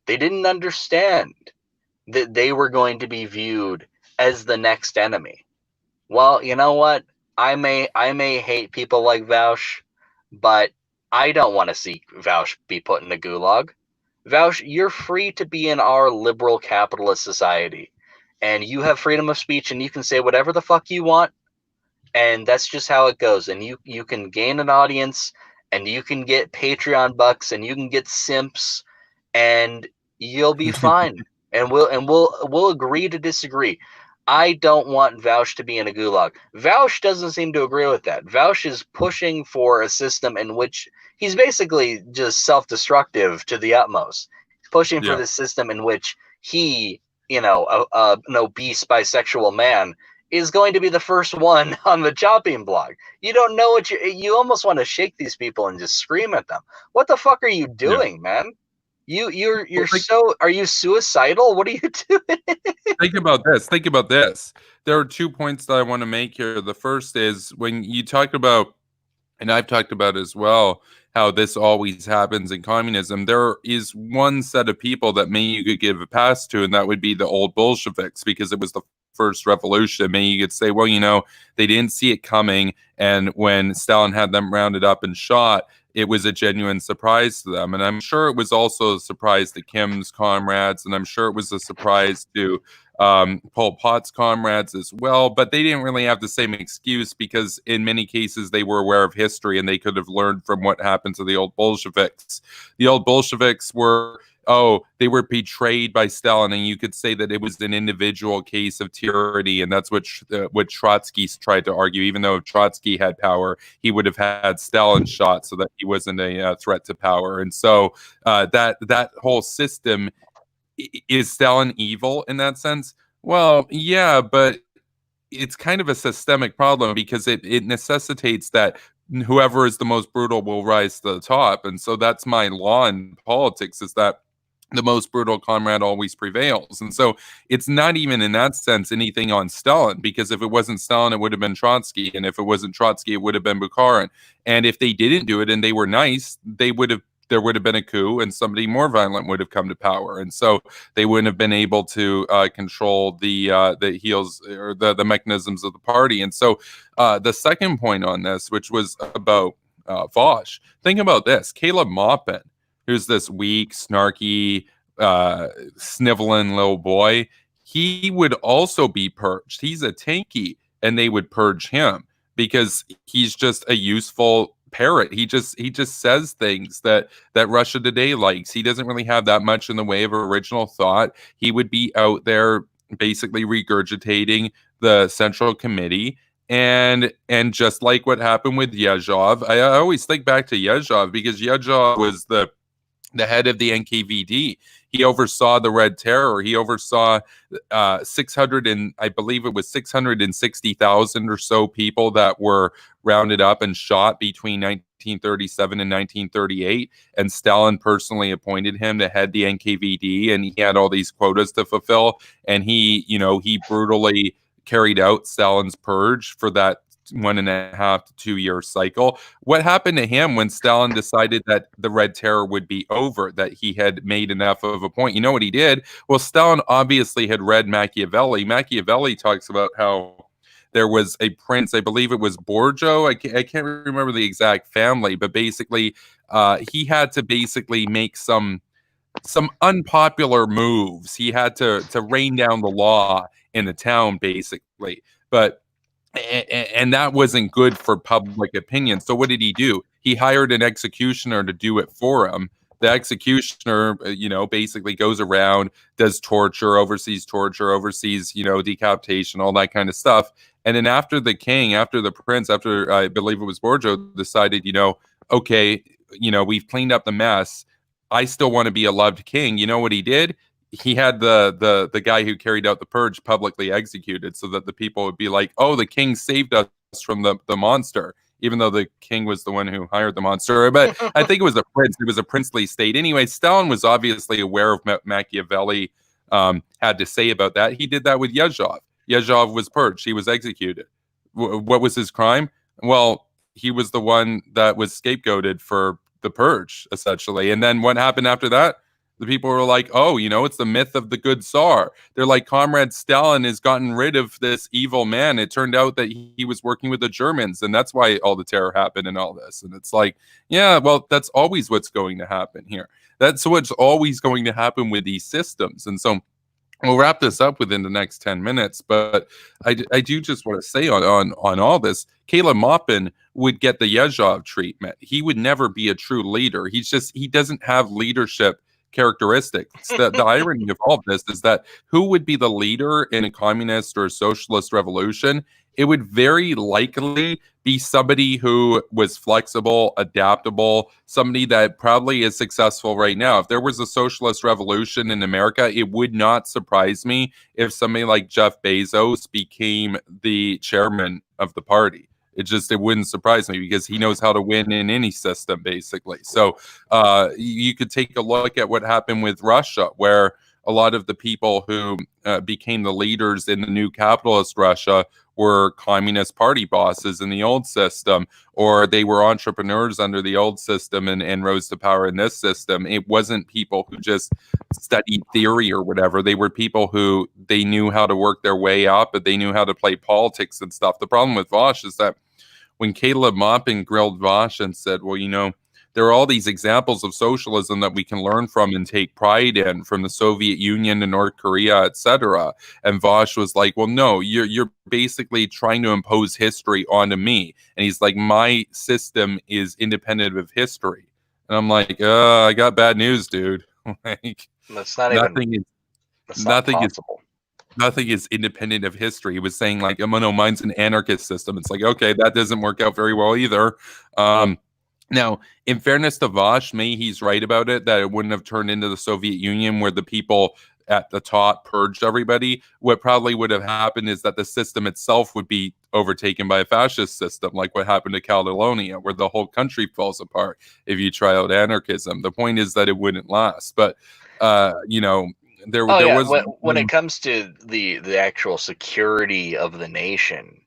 They didn't understand that they were going to be viewed as the next enemy. Well, you know what? I may hate people like Vaush, but I don't want to see Vaush be put in a gulag. Vaush, you're free to be in our liberal capitalist society, and you have freedom of speech, and you can say whatever the fuck you want, and that's just how it goes. And you can gain an audience, and you can get Patreon bucks, and you can get simps, and you'll be fine. and we'll agree to disagree. I don't want Vaush to be in a gulag. Vaush doesn't seem to agree with that. Vaush is pushing for a system in which he's basically just self-destructive to the utmost. He's pushing for this system in which he, an obese bisexual man, is going to be the first one on the chopping block. You don't know what you almost want to shake these people and just scream at them. What the fuck are you doing, man? Are you suicidal? What are you doing? Think about this. There are 2 points that I want to make here. The first is when you talk about, and I've talked about as well, how this always happens in communism. There is one set of people that maybe you could give a pass to, and that would be the old Bolsheviks, because it was the first revolution. Maybe you could say, well, they didn't see it coming, and when Stalin had them rounded up and shot, it was a genuine surprise to them. And I'm sure it was also a surprise to Kim's comrades, and I'm sure it was a surprise to Pol Pot's comrades as well, but they didn't really have the same excuse, because in many cases they were aware of history and they could have learned from what happened to the old Bolsheviks. The old Bolsheviks were betrayed by Stalin, and you could say that it was an individual case of tyranny, and that's what Trotsky tried to argue. Even though if Trotsky had power, he would have had Stalin shot so that he wasn't a threat to power. And so that whole system, is Stalin evil in that sense? Well, yeah, but it's kind of a systemic problem, because it necessitates that whoever is the most brutal will rise to the top. And so that's my law in politics, is that the most brutal comrade always prevails. And so it's not even in that sense anything on Stalin, because if it wasn't Stalin, it would have been Trotsky. And if it wasn't Trotsky, it would have been Bukharin. And if they didn't do it and they were nice, there would have been a coup, and somebody more violent would have come to power. And so they wouldn't have been able to control the heels or the mechanisms of the party. And so the second point on this, which was about Vaush, think about this. Caleb Maupin, who's this weak, snarky, sniveling little boy, he would also be purged. He's a Tanki, and they would purge him because he's just a useful parrot. He just says things that Russia Today likes. He doesn't really have that much in the way of original thought. He would be out there basically regurgitating the Central Committee. And just like what happened with Yezhov, I always think back to Yezhov, because Yezhov was the head of the NKVD. He oversaw the Red Terror. He oversaw 660,000 or so people that were rounded up and shot between 1937 and 1938. And Stalin personally appointed him to head the NKVD, and he had all these quotas to fulfill. And he brutally carried out Stalin's purge for that 1.5 to 2 year cycle. What happened to him when Stalin decided that the Red Terror would be over, that he had made enough of a point? You know what he did? Well, Stalin obviously had read Machiavelli. Machiavelli talks about how there was a prince, I believe it was Borgia. I can't remember the exact family, but basically he had to basically make some unpopular moves. He had to rain down the law in the town, basically. And that wasn't good for public opinion. So what did he do? He hired an executioner to do it for him. The executioner, basically goes around, does torture, oversees, decapitation, all that kind of stuff. And then after the prince, I believe it was Borgia, decided, okay, we've cleaned up the mess. I still want to be a loved king. You know what he did? He had the guy who carried out the purge publicly executed, so that the people would be like, oh, the king saved us from the monster, even though the king was the one who hired the monster. But I think it was a prince. It was a princely state. Anyway, Stalin was obviously aware of Machiavelli had to say about that. He did that with Yezhov. Yezhov was purged. He was executed. What was his crime? Well, he was the one that was scapegoated for the purge, essentially. And then what happened after that? The people were like, oh, it's the myth of the good Tsar. They're like, Comrade Stalin has gotten rid of this evil man. It turned out that he was working with the Germans, and that's why all the terror happened and all this. And it's like, yeah, well, that's always what's going to happen here. That's what's always going to happen with these systems. And so we'll wrap this up within the next 10 minutes. But I do just want to say on all this, Caleb Maupin would get the Yezhov treatment. He would never be a true leader. He doesn't have leadership characteristics. The irony of all of this is that who would be the leader in a communist or socialist revolution? It would very likely be somebody who was flexible, adaptable, somebody that probably is successful right now. If there was a socialist revolution in America, it would not surprise me if somebody like Jeff Bezos became the chairman of the party. It wouldn't surprise me because he knows how to win in any system, basically. So you could take a look at what happened with Russia, where a lot of the people who became the leaders in the new capitalist Russia were Communist Party bosses in the old system, or they were entrepreneurs under the old system and rose to power in this system. It wasn't people who just studied theory or whatever. They were people who they knew how to work their way up, but they knew how to play politics and stuff. The problem with Vosh is that when Caleb Maupin grilled Vosh and said, well, there are all these examples of socialism that we can learn from and take pride in, from the Soviet Union to North Korea, etc. And Vosh was like, well, no, you're basically trying to impose history onto me. And he's like, my system is independent of history. And I'm like, I got bad news, dude. Like, that's not even possible. Nothing is independent of history. He was saying like, oh, no, mine's an anarchist system. It's like, okay, that doesn't work out very well either. Now, in fairness to Vosh, maybe he's right about it, that it wouldn't have turned into the Soviet Union where the people at the top purged everybody. What probably would have happened is that the system itself would be overtaken by a fascist system, like what happened to Catalonia, where the whole country falls apart if you try out anarchism. The point is that it wouldn't last. But, there was when it comes to the actual security of the nation,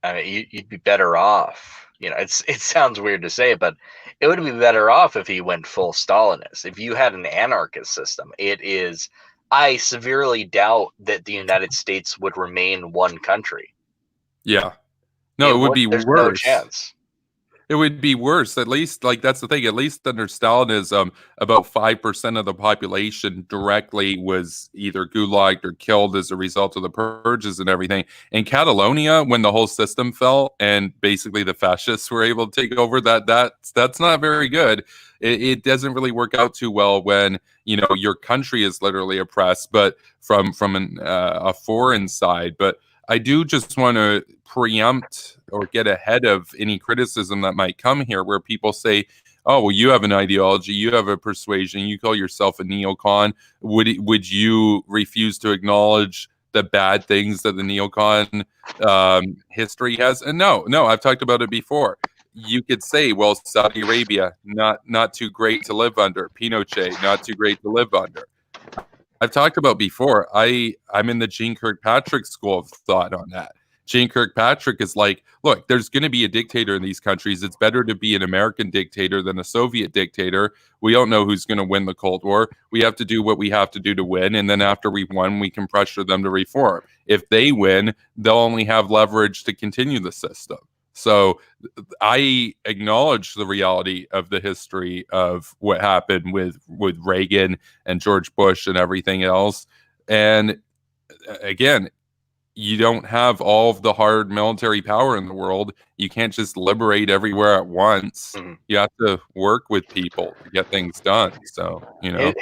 I mean, you'd be better off. It sounds weird to say, but it would be better off if he went full Stalinist. If you had an anarchist system, I severely doubt that the United States would remain one country. Yeah, no, it would be worse. No chance. It would be worse. At least, like, that's the thing. At least under Stalinism, about 5% of the population directly was either gulagged or killed as a result of the purges and everything. In Catalonia, when the whole system fell and basically the fascists were able to take over, that's not very good. It doesn't really work out too well when your country is literally oppressed, but from a foreign side. But I do just want to preempt or get ahead of any criticism that might come here, where people say, oh, well, you have an ideology, you have a persuasion, you call yourself a neocon. Would you refuse to acknowledge the bad things that the neocon history has? And no, I've talked about it before. You could say, well, Saudi Arabia, not too great to live under. Pinochet, not too great to live under. I've talked about before, I'm in the Jeane Kirkpatrick school of thought on that. Jeane Kirkpatrick is like, look, there's going to be a dictator in these countries. It's better to be an American dictator than a Soviet dictator. We don't know who's going to win the Cold War. We have to do what we have to do to win. And then after we've won, we can pressure them to reform. If they win, they'll only have leverage to continue the system. So I acknowledge the reality of the history of what happened with Reagan and George Bush and everything else. And again, you don't have all of the hard military power in the world. You can't just liberate everywhere at once. Mm-hmm. You have to work with people to get things done. So,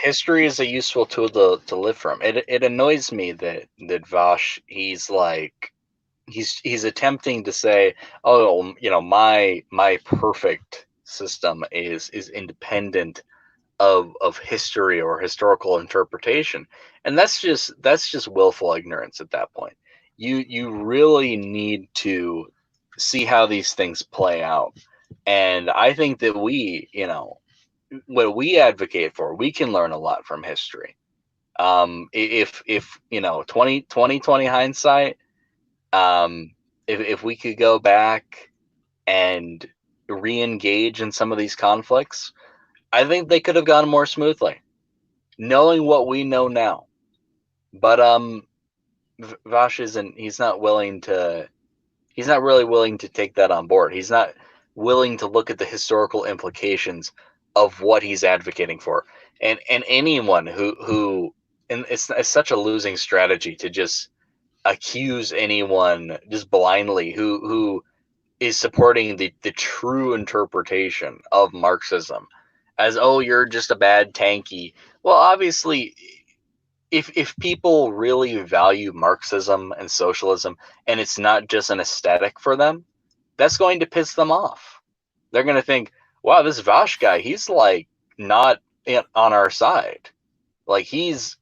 history is a useful tool to live from. It annoys me that Vosh, he's attempting to say, oh, my perfect system is independent of history or historical interpretation. And that's just willful ignorance at that point. You really need to see how these things play out. And I think that what we advocate for, we can learn a lot from history. If 2020 hindsight, if we could go back and re-engage in some of these conflicts, I think they could have gone more smoothly, knowing what we know now. But Vosh he's not really willing to take that on board. He's not willing to look at the historical implications of what he's advocating for. And anyone who it's such a losing strategy to just accuse anyone just blindly who is supporting the true interpretation of Marxism as, oh, you're just a bad Tanki. Well, obviously, if people really value Marxism and socialism, and it's not just an aesthetic for them, that's going to piss them off. They're going to think, wow, this Vash guy, he's like not on our side. Like he's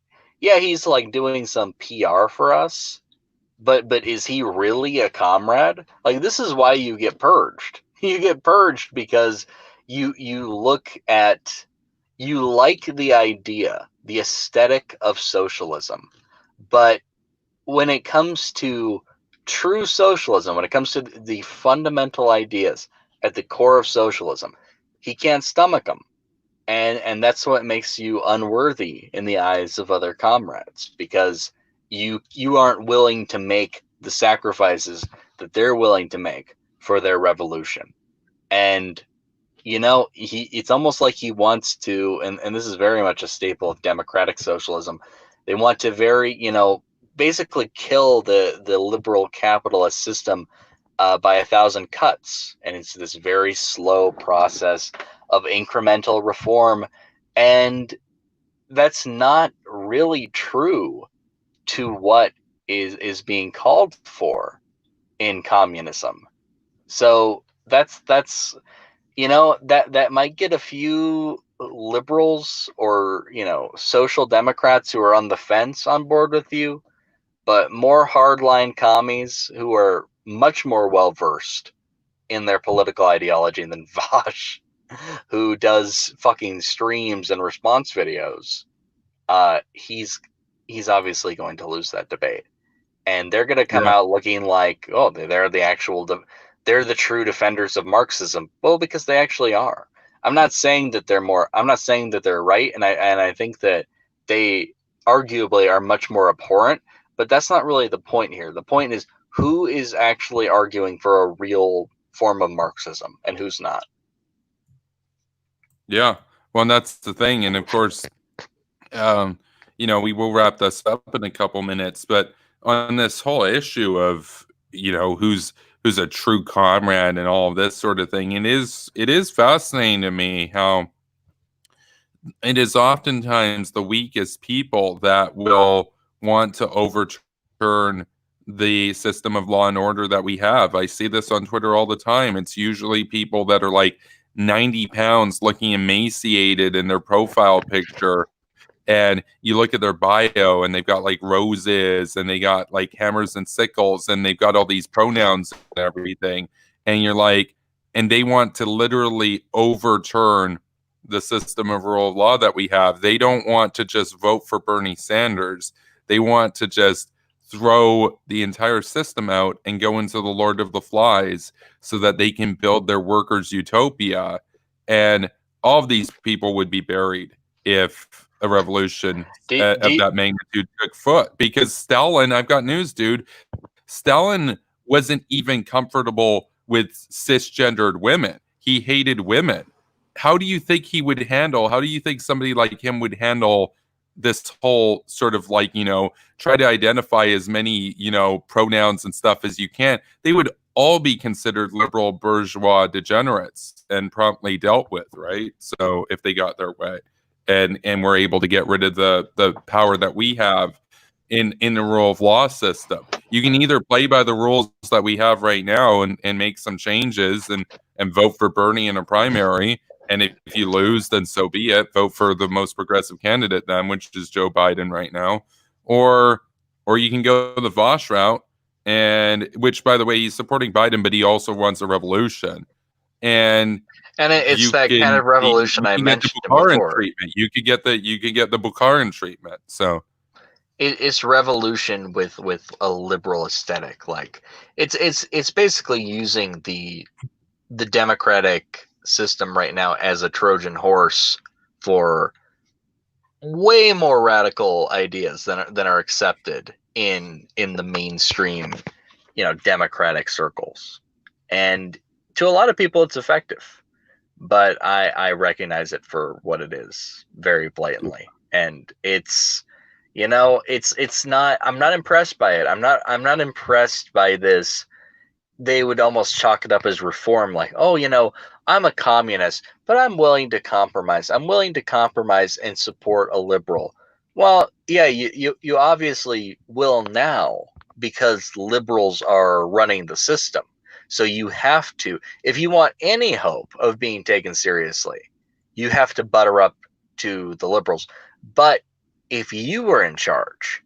like doing some PR for us, but is he really a comrade? Like this is why you get purged. You get purged because you like the idea, the aesthetic of socialism, but when it comes to true socialism, when it comes to the fundamental ideas at the core of socialism, he can't stomach them. And that's what makes you unworthy in the eyes of other comrades, because you aren't willing to make the sacrifices that they're willing to make for their revolution. And it's almost like he wants to, and this is very much a staple of democratic socialism. They want to basically kill the liberal capitalist system by 1,000 cuts. And it's this very slow process of incremental reform. And that's not really true to what is being called for in communism. So that's that might get a few liberals or social democrats who are on the fence on board with you, but more hardline commies who are much more well versed in their political ideology than Vash, who does fucking streams and response videos, he's obviously going to lose that debate. And they're going to come out looking like, oh, they're the true defenders of Marxism. Well, because they actually are. I'm not saying that they're right, and I think that they arguably are much more abhorrent, but that's not really the point here. The point is who is actually arguing for a real form of Marxism and who's not. Yeah, well, and that's the thing, and of course, we will wrap this up in a couple minutes, but on this whole issue of who's a true comrade and all of this sort of thing, it is fascinating to me how it is oftentimes the weakest people that will want to overturn the system of law and order that we have. I see this on Twitter all the time. It's usually people that are like 90 pounds looking emaciated in their profile picture, and you look at their bio and they've got like roses and they got like hammers and sickles and they've got all these pronouns and everything, and you're like, and they want to literally overturn the system of rule of law that we have. They don't want to just vote for Bernie Sanders. They want to just throw the entire system out and go into the Lord of the Flies so that they can build their workers' utopia. And all of these people would be buried if a revolution of that magnitude took foot. Because Stalin, I've got news, dude. Stalin wasn't even comfortable with cisgendered women. He hated women. How do you think somebody like him would handle this whole sort of like, try to identify as many, pronouns and stuff as you can? They would all be considered liberal bourgeois degenerates and promptly dealt with, right? So if they got their way and were able to get rid of the power that we have in the rule of law system, you can either play by the rules that we have right now and make some changes and vote for Bernie in a primary. And if you lose, then so be it. Vote for the most progressive candidate then, which is Joe Biden right now. Or you can go the Vosh route, and which, by the way, he's supporting Biden, but he also wants a revolution. And it's that kind of revolution I mentioned before. Treatment. You could get the Bukharin treatment. So it's revolution with a liberal aesthetic. Like it's basically using the democratic system right now as a Trojan horse for way more radical ideas than are accepted in the mainstream, democratic circles. And to a lot of people, it's effective, but I recognize it for what it is very blatantly. And it's not. I'm not impressed by it. I'm not impressed by this. They would almost chalk it up as reform, like, oh, I'm a communist, but I'm willing to compromise. I'm willing to compromise and support a liberal. Well, yeah, you obviously will now because liberals are running the system. So you have to, if you want any hope of being taken seriously, you have to butter up to the liberals. But if you were in charge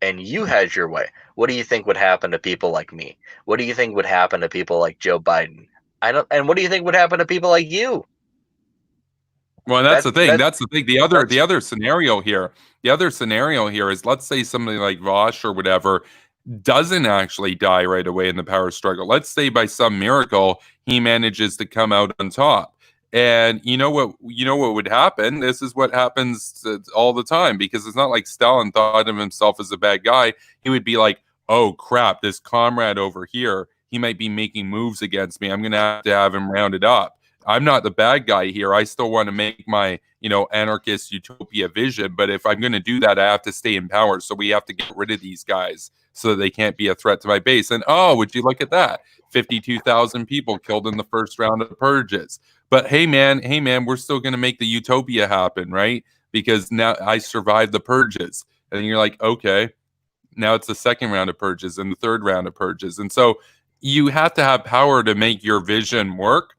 and you had your way, what do you think would happen to people like me? What do you think would happen to people like Joe Biden? And what do you think would happen to people like you? Well, that's the thing. That's the thing. The other scenario here is, let's say somebody like Vosh or whatever doesn't actually die right away in the power struggle. Let's say by some miracle he manages to come out on top. And you know what would happen? This is what happens all the time, because it's not like Stalin thought of himself as a bad guy. He would be like, "Oh crap, this comrade over here, he might be making moves against me. I'm going to have him rounded up. I'm not the bad guy here. I still want to make my, anarchist utopia vision. But if I'm going to do that, I have to stay in power. So we have to get rid of these guys so that they can't be a threat to my base." And would you look at that? 52,000 people killed in the first round of purges. But hey man, we're still going to make the utopia happen, right? Because now I survived the purges. And you're like, okay, now it's the second round of purges and the third round of purges. And so you have to have power to make your vision work.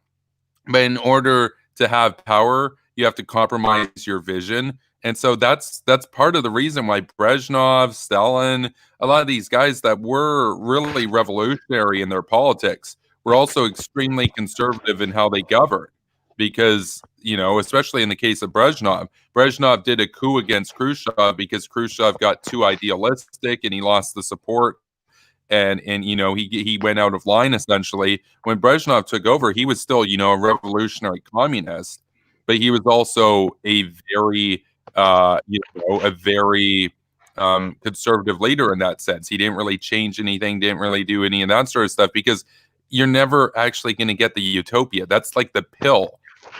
But in order to have power, you have to compromise your vision. And so that's part of the reason why Brezhnev, Stalin, a lot of these guys that were really revolutionary in their politics were also extremely conservative in how they govern. Because, especially in the case of Brezhnev did a coup against Khrushchev because Khrushchev got too idealistic and he lost the support. And he went out of line essentially. When Brezhnev took over, he was still a revolutionary communist, but he was also a very conservative leader in that sense. He didn't really change anything, didn't really do any of that sort of stuff, because you're never actually going to get the utopia. That's like the pill,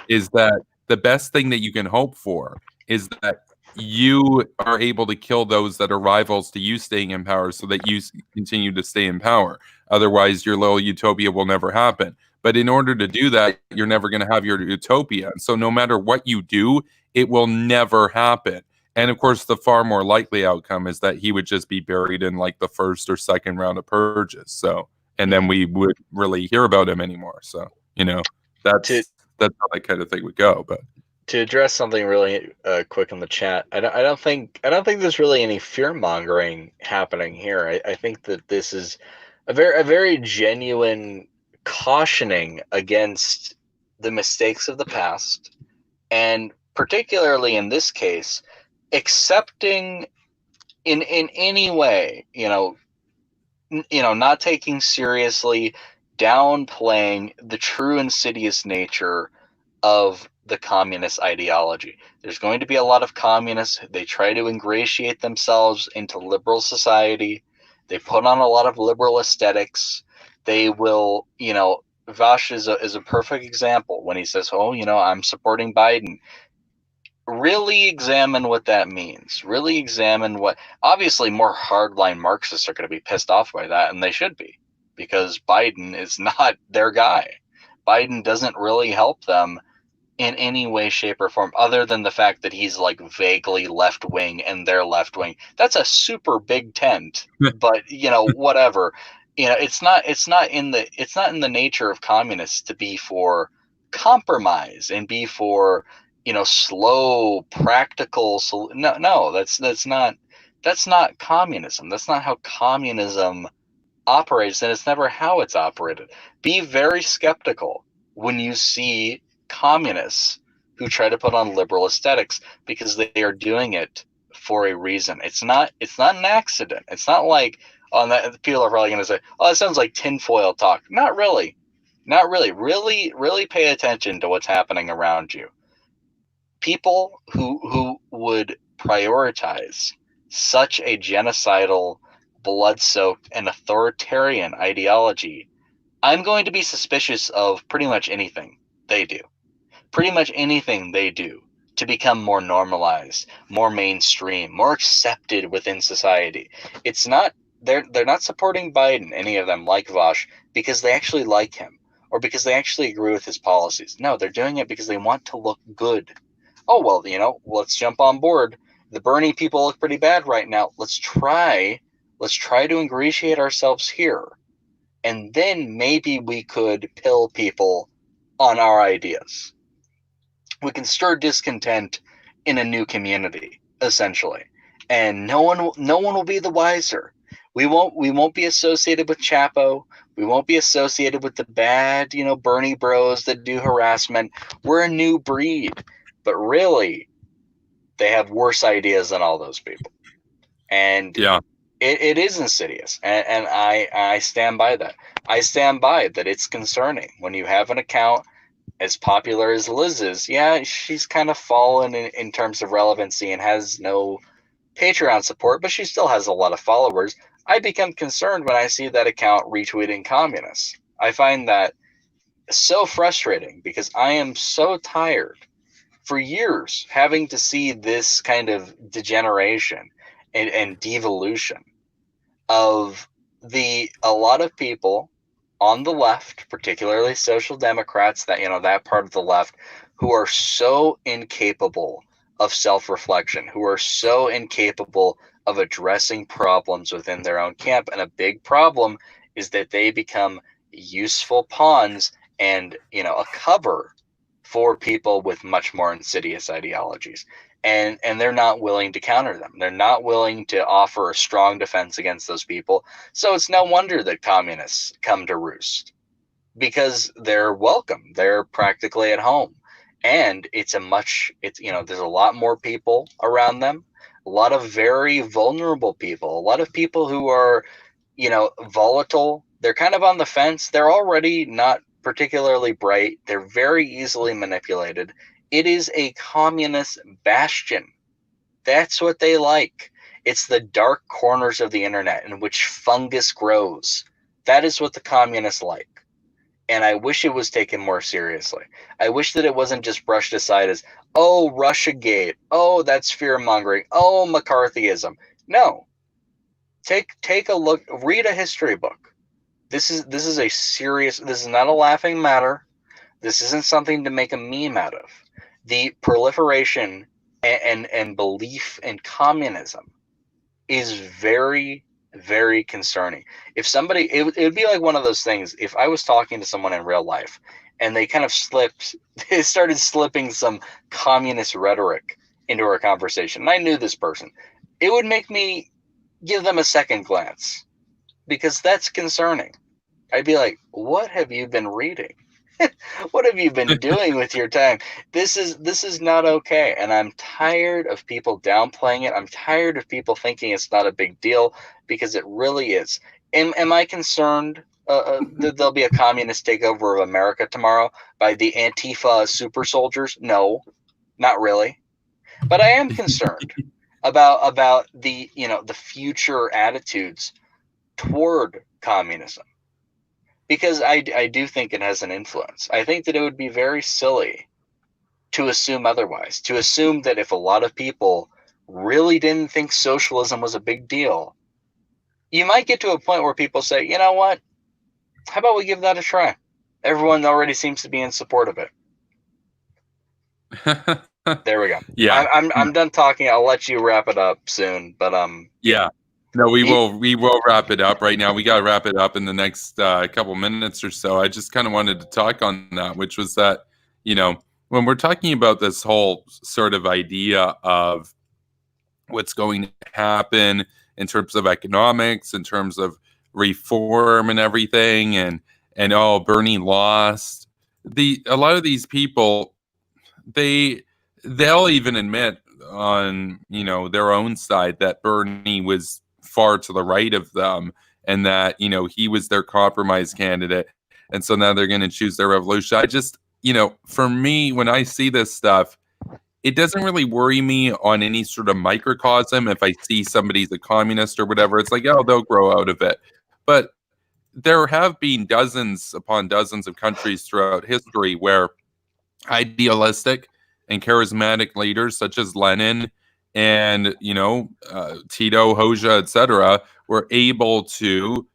is that the best thing that you can hope for is that you are able to kill those that are rivals to you staying in power so that you continue to stay in power. Otherwise, your little utopia will never happen. But in order to do that, you're never going to have your utopia. And so no matter what you do, it will never happen. And of course, the far more likely outcome is that he would just be buried in like the first or second round of purges. So, and then we would really hear about him anymore. So, that's how that kind of thing would go. But to address something really quick in the chat, I don't think there's really any fear mongering happening here. I think that this is a very genuine cautioning against the mistakes of the past, and particularly in this case, accepting in any way, not taking seriously, downplaying the true insidious nature of the communist ideology. There's going to be a lot of communists. They try to ingratiate themselves into liberal society. They put on a lot of liberal aesthetics. They will, Vash is a perfect example when he says, I'm supporting Biden. Really examine what that means. Really examine what, obviously more hardline Marxists are going to be pissed off by that, and they should be, because Biden is not their guy. Biden doesn't really help them in any way, shape, or form, other than the fact that he's like vaguely left wing and they're left wing. That's a super big tent, but whatever. It's not in the nature of communists to be for compromise and be for slow, practical. No, that's not communism. That's not how communism operates, and it's never how it's operated. Be very skeptical when you see communists who try to put on liberal aesthetics, because they are doing it for a reason. It's not an accident. It's not like people are probably going to say, "Oh, it sounds like tinfoil talk." Not really. Really pay attention to what's happening around you. People who would prioritize such a genocidal, blood-soaked, and authoritarian ideology, I'm going to be suspicious of pretty much anything they do. Pretty much anything they do to become more normalized, more mainstream, more accepted within society. It's not, they're not supporting Biden, any of them, like Vosh, because they actually like him, or because they actually agree with his policies. No, they're doing it because they want to look good. Oh, well, let's jump on board. The Bernie people look pretty bad right now. Let's try to ingratiate ourselves here. And then maybe we could pill people on our ideas. We can stir discontent in a new community, essentially. And no one will be the wiser. We won't be associated with Chapo. We won't be associated with the bad, Bernie bros that do harassment. We're a new breed. But really, they have worse ideas than all those people. And yeah, it is insidious. And I stand by that. I stand by that it's concerning. When you have an account as popular as Liz is, yeah, she's kind of fallen in terms of relevancy and has no Patreon support, but she still has a lot of followers. I become concerned when I see that account retweeting communists. I find that so frustrating because I am so tired for years having to see this kind of degeneration and devolution of a lot of people on the left, particularly social democrats, that part of the left, who are so incapable of self-reflection, who are so incapable of addressing problems within their own camp. And a big problem is that they become useful pawns and a cover for people with much more insidious ideologies. And they're not willing to counter them. They're not willing to offer a strong defense against those people. So it's no wonder that communists come to roost, because they're welcome. They're practically at home. And there's a lot more people around them, a lot of very vulnerable people, a lot of people who are, volatile. They're kind of on the fence. They're already not particularly bright. They're very easily manipulated. It is a communist bastion. That's what they like. It's the dark corners of the internet in which fungus grows. That is what the communists like. And I wish it was taken more seriously. I wish that it wasn't just brushed aside as, oh, Russiagate. Oh, that's fear-mongering. Oh, McCarthyism. No. Take a look. Read a history book. This is a serious. This is not a laughing matter. This isn't something to make a meme out of. The proliferation and belief in communism is very, very concerning. If somebody, it would be like one of those things. If I was talking to someone in real life and they kind of they started slipping some communist rhetoric into our conversation, and I knew this person, it would make me give them a second glance, because that's concerning. I'd be like, what have you been reading? What have you been doing with your time? This is not okay. And I'm tired of people downplaying it. I'm tired of people thinking it's not a big deal, because it really is. Am I concerned that there'll be a communist takeover of America tomorrow by the Antifa super soldiers? No, not really. But I am concerned about the future attitudes toward communism, because I do think it has an influence. I think that it would be very silly to assume otherwise, to assume that if a lot of people really didn't think socialism was a big deal, you might get to a point where people say, you know what, how about we give that a try? Everyone already seems to be in support of it. There we go. Yeah, I'm done talking. I'll let you wrap it up soon, but yeah. No, we will wrap it up right now. We got to wrap it up in the next couple minutes or so. I just kind of wanted to talk on that, which was that, when we're talking about this whole sort of idea of what's going to happen in terms of economics, in terms of reform and everything, and oh, Bernie lost. A lot of these people, they'll even admit on their own side that Bernie was far to the right of them, and that he was their compromise candidate, and so now they're going to choose their revolution. I just for me, when I see this stuff, it doesn't really worry me on any sort of microcosm. If I see somebody's a communist or whatever, it's like, oh, they'll grow out of it. But there have been dozens upon dozens of countries throughout history where idealistic and charismatic leaders such as Lenin and Tito, Hoxha, etc., were able to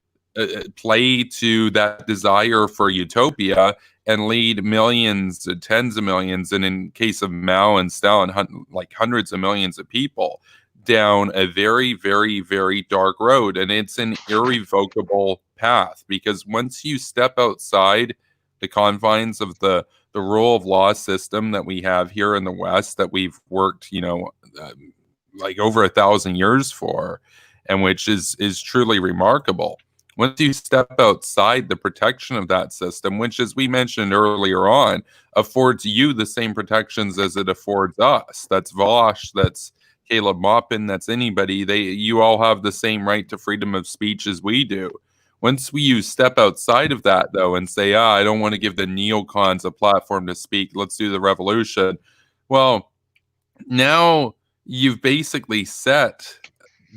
play to that desire for utopia and lead millions, tens of millions, and in case of Mao and Stalin, like hundreds of millions of people down a very, very, very dark road. And it's an irrevocable path, because once you step outside the confines of the rule of law system that we have here in the West, that we've worked, like over 1,000 years for, and which is truly remarkable. Once you step outside the protection of that system, which, as we mentioned earlier on, affords you the same protections as it affords us. That's Vosh, that's Caleb Maupin, that's anybody. You all have the same right to freedom of speech as we do. Once you step outside of that, though, and say, I don't want to give the neocons a platform to speak, let's do the revolution. Well, now you've basically set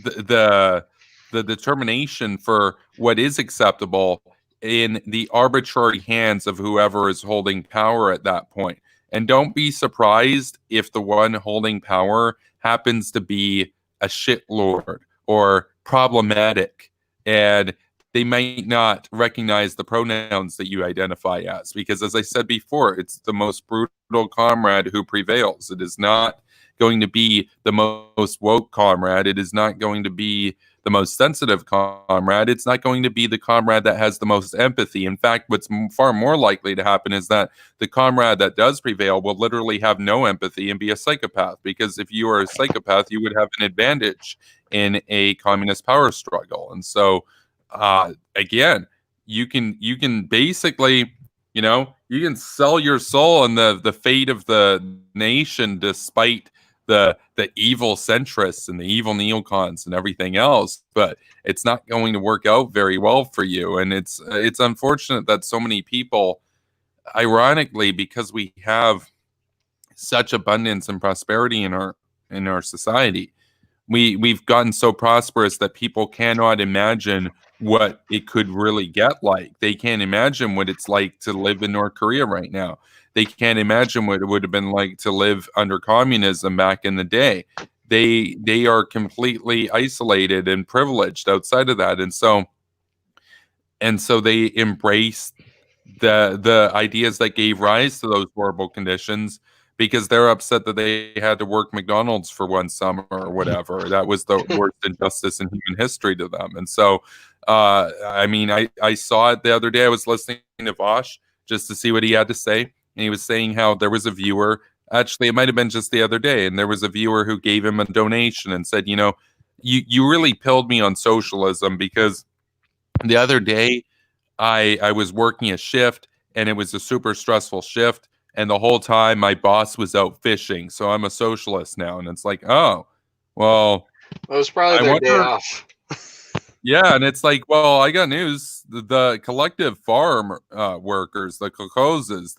the determination for what is acceptable in the arbitrary hands of whoever is holding power at that point. And don't be surprised if the one holding power happens to be a shitlord or problematic, and they might not recognize the pronouns that you identify as, because, as I said before, it's the most brutal comrade who prevails. It is not going to be the most woke comrade. It is not going to be the most sensitive comrade. It's not going to be the comrade that has the most empathy. In fact, what's far more likely to happen is that the comrade that does prevail will literally have no empathy and be a psychopath, because if you are a psychopath, you would have an advantage in a communist power struggle. And so, again, you can basically, you can sell your soul and the fate of the nation, despite the evil centrists and the evil neocons and everything else, but it's not going to work out very well for you. And it's unfortunate that so many people, ironically, because we have such abundance and prosperity in our society, we've gotten so prosperous that people cannot imagine what it could really get like. They can't imagine what it's like to live in North Korea right now. They can't imagine what it would have been like to live under communism back in the day. They are completely isolated and privileged outside of that. And so they embrace the ideas that gave rise to those horrible conditions, because they're upset that they had to work McDonald's for one summer or whatever. That was the worst injustice in human history to them. And so, I saw it the other day. I was listening to Vosh just to see what he had to say. And he was saying how there was a viewer, actually, it might have been just the other day, and there was a viewer who gave him a donation and said, you really pilled me on socialism, because the other day I was working a shift, and it was a super stressful shift. And the whole time my boss was out fishing. So I'm a socialist now. And it's like, oh, well. It was probably their day off. Yeah. And it's like, well, I got news. The collective farm workers, the kolkhozes,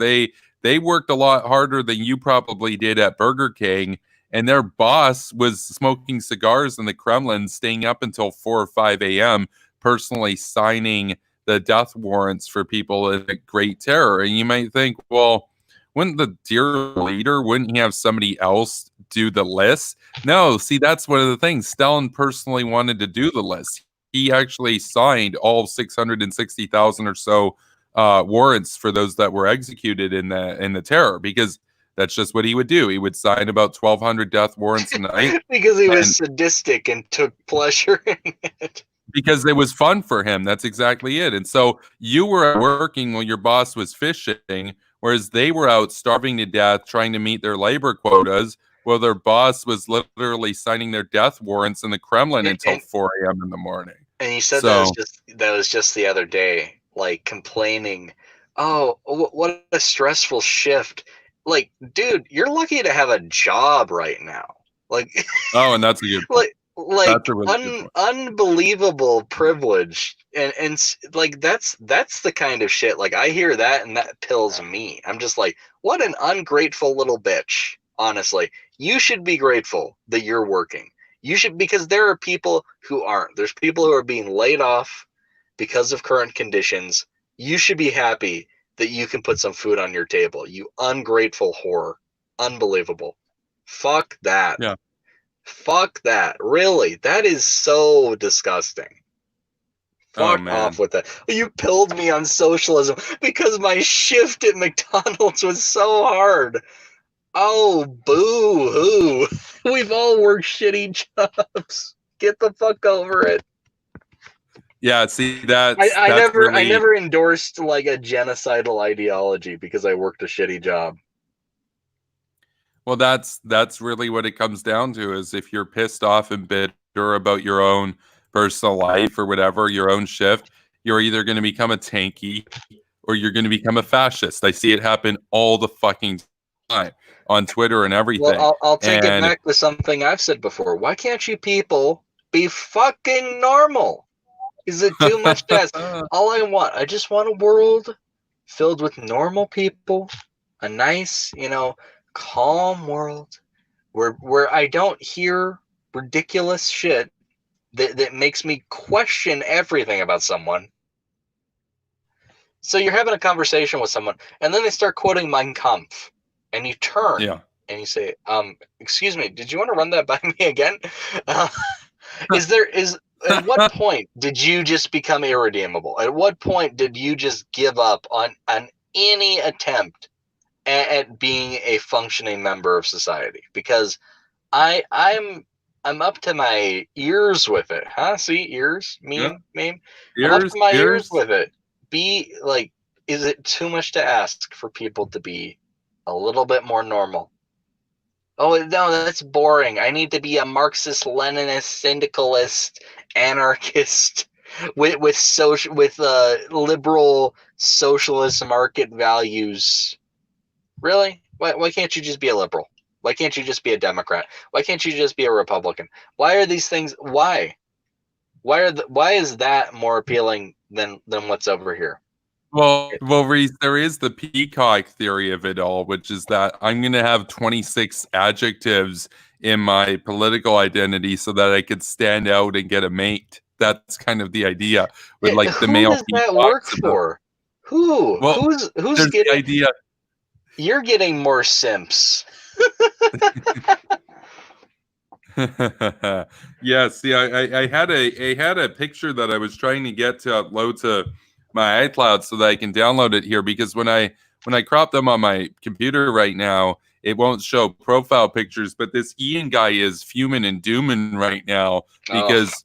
they worked a lot harder than you probably did at Burger King. And their boss was smoking cigars in the Kremlin, staying up until 4 or 5 a.m., personally signing the death warrants for people in Great Terror. And you might think, well, wouldn't the dear leader, wouldn't he have somebody else do the list? No, see, that's one of the things. Stalin personally wanted to do the list. He actually signed all 660,000 or so warrants for those that were executed in the terror, because that's just what he would do. He would sign about 1,200 death warrants a night. Because he was sadistic and took pleasure in it. Because it was fun for him. That's exactly it. And so you were working while your boss was fishing, whereas they were out starving to death trying to meet their labor quotas, while their boss was literally signing their death warrants in the Kremlin until 4 a.m. in the morning. And you said that was just the other day, like complaining, oh, what a stressful shift. Like, dude, you're lucky to have a job right now. Like, oh, and that's a good point. Like really unbelievable privilege, and like that's the kind of shit, like I hear that and that pills me. I'm just like, what an ungrateful little bitch. Honestly, you should be grateful that you're working. You should, because there are people who aren't. There's people who are being laid off because of current conditions. You should be happy that you can put some food on your table. You ungrateful whore. Unbelievable. Fuck that. Yeah. Fuck that. Really? That is so disgusting. Fuck man. off with that. You pilled me on socialism because my shift at McDonald's was so hard. Oh, boo-hoo. We've all worked shitty jobs. Get the fuck over it. Yeah, see, that's I really, never endorsed like a genocidal ideology because I worked a shitty job. well, that's really what it comes down to, is if you're pissed off and bitter about your own personal life or whatever, your own shift, you're either going to become a tanky or you're going to become a fascist. I see it happen all the fucking time on Twitter and everything. Well, I'll take it And back to something I've said before. Why can't you people be fucking normal? Is it too much to ask? All I just want a world filled with normal people, a nice, calm world where I don't hear ridiculous shit that makes me question everything about someone. So you're having a conversation with someone, and then they start quoting Mein Kampf, and you turn yeah, and you say, excuse me, did you want to run that by me again? At what point did you just become irredeemable? At what point did you just give up on any attempt at being a functioning member of society? Because I'm up to my ears with it. Huh? See, ears? Meme? I'm up to my ears with it. Be like, is it too much to ask for people to be a little bit more normal? Oh no, that's boring. I need to be a Marxist, Leninist, syndicalist, anarchist with liberal socialist market values. Really? Why can't you just be a liberal? Why can't you just be a Democrat? Why can't you just be a Republican? Why are these things? Why is that more appealing than what's over here? well, Reese, there is the peacock theory of it all, which is that I'm going to have 26 adjectives in my political identity so that I could stand out and get a mate. That's kind of the idea with like the male. Who does that work for? Who? Well, who's getting the idea? You're getting more simps. Yeah, see, I had a picture that I was trying to get to upload to my iCloud so that I can download it here, because when I crop them on my computer right now, it won't show profile pictures. But this Ian guy is fuming and dooming right now because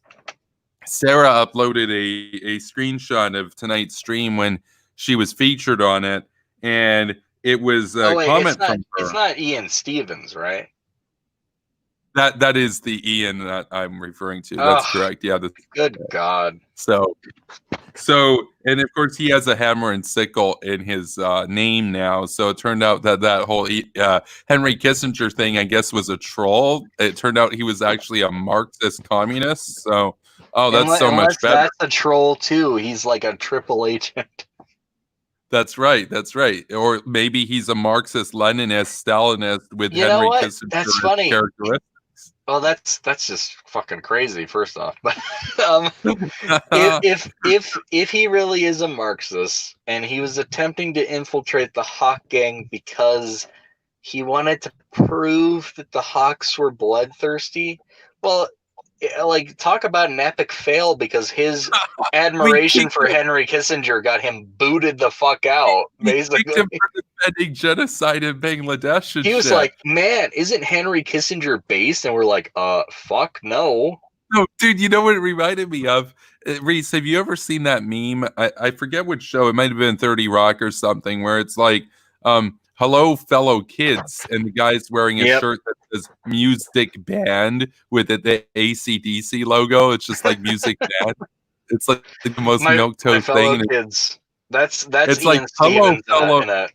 Sarah uploaded a screenshot of tonight's stream when she was featured on it, and it was a comment from her. It's not Ian Stevens, right? That is the Ian that I'm referring to. That's correct. Yeah. Good God. So, and of course he has a hammer and sickle in his name now. So it turned out that whole Henry Kissinger thing, I guess, was a troll. It turned out he was actually a Marxist communist. So, that's so much better. That's a troll too. He's like a triple agent. That's right. Or maybe he's a Marxist, Leninist, Stalinist with Henry Kissinger. That's funny. Characteristics. Well, that's just fucking crazy. First off, but if he really is a Marxist and he was attempting to infiltrate the Hawk gang because he wanted to prove that the Hawks were bloodthirsty, well, like, talk about an epic fail, because his admiration for Henry Kissinger got him booted the fuck out, basically. Him for defending genocide in Bangladesh and he was shit. like, man, isn't Henry Kissinger based? And we're like, fuck no. No, dude, you know what it reminded me of? Reese, have you ever seen that meme? I forget which show. It might have been 30 Rock or something, where it's like, hello, fellow kids. And the guy's wearing a shirt that says music band with the AC/DC logo. It's just like music band. It's like the most milquetoast thing. Kids. That's it's Ian like, hello, Stevens fellow.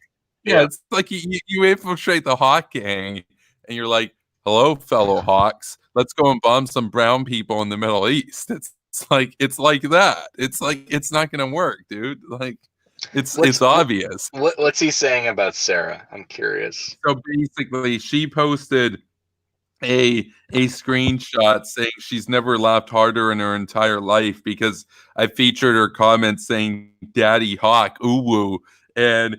Yeah, it's like you infiltrate the Hawk gang and you're like, hello, fellow Hawks. Let's go and bomb some brown people in the Middle East. It's like that. It's like, it's not going to work, dude. Like, it's obvious. What's he saying about Sarah? I'm curious. So basically, she posted a screenshot saying she's never laughed harder in her entire life because I featured her comment saying "Daddy Hawk, ooh woo," and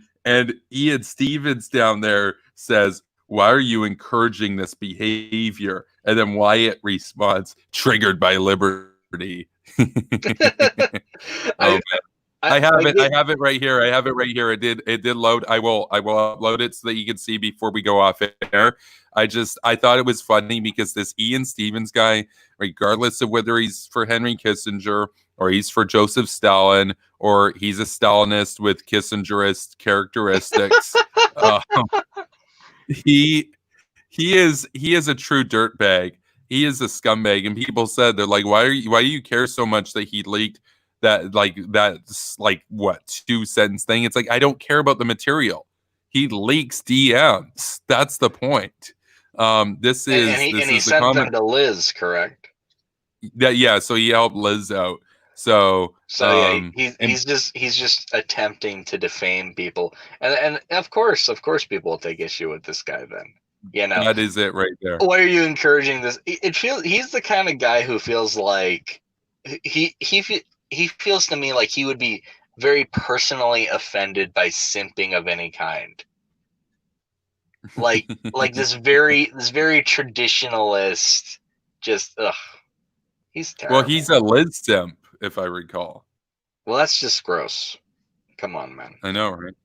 Ian Stevens down there says, "Why are you encouraging this behavior?" And then Wyatt responds, "Triggered by liberty." Oh, I have it. get- I have it right here. I have it right here. It did load. I will upload it so that you can see before we go off air. I thought it was funny because this Ian Stevens guy, regardless of whether he's for Henry Kissinger or he's for Joseph Stalin or he's a Stalinist with Kissingerist characteristics, um, he is a true dirtbag. He is a scumbag, and people said they're like, why do you care so much that he leaked that's like what 2 sentence thing? It's like I don't care about the material. He leaks DMs. That's the point. This is and this he is the sent them comment. to Liz, correct? Yeah. So he helped Liz out. So Yeah, he's just attempting to defame people, and of course people will take issue with this guy. Then that is it right there. why are you encouraging this? It feels he's the kind of guy who feels like he feels to me like he would be very personally offended by simping of any kind. Like this very traditionalist, just he's terrible. Well, he's a Liz simp, if I recall. Well, that's just gross. Come on, man. I know, right?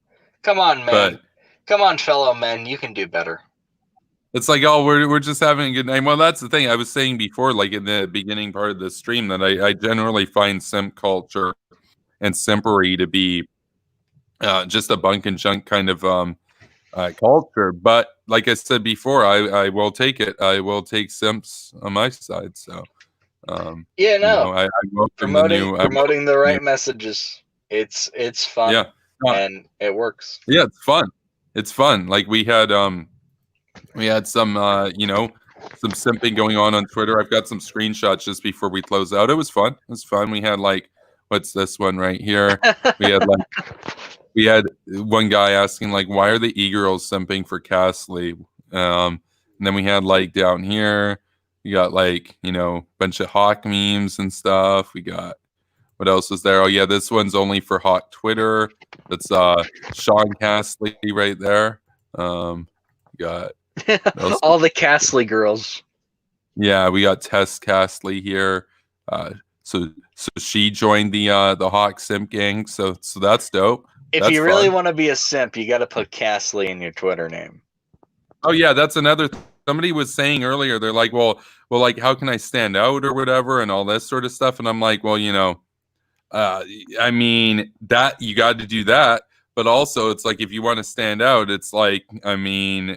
Come on, man. But come on, fellow men. You can do better. it's like, oh, we're just having a good night. Well, that's the thing I was saying before, like in the beginning part of the stream, that I generally find simp culture and simpery to be just a bunk and junk kind of culture. But like I said before, I will take it. I will take simps on my side. So yeah, no, I promoting the right messages. It's fun. Yeah, and it works. Yeah, it's fun. It's fun. Like we had some some simping going on Twitter. I've got some screenshots just before we close out. It was fun. It was fun. We had like, what's this one right here? We had one guy asking like, why are the e-girls simping for Castley? And then we had like down here, we got like, bunch of Hawk memes and stuff. We got, what else is there? Oh yeah, this one's only for Hawk Twitter. That's Sean Castley right there. Got all the Castley girls. Yeah, we got Tess Castley here. So she joined the Hawk Simp gang. So that's dope. If that's you really fun. want to be a simp, you got to put Castley in your Twitter name. Oh yeah, that's another. Somebody was saying earlier, they're like, well, like, how can I stand out or whatever, and all this sort of stuff. And I'm like, well, I mean, that you got to do that, but also it's like if you want to stand out, it's like, I mean,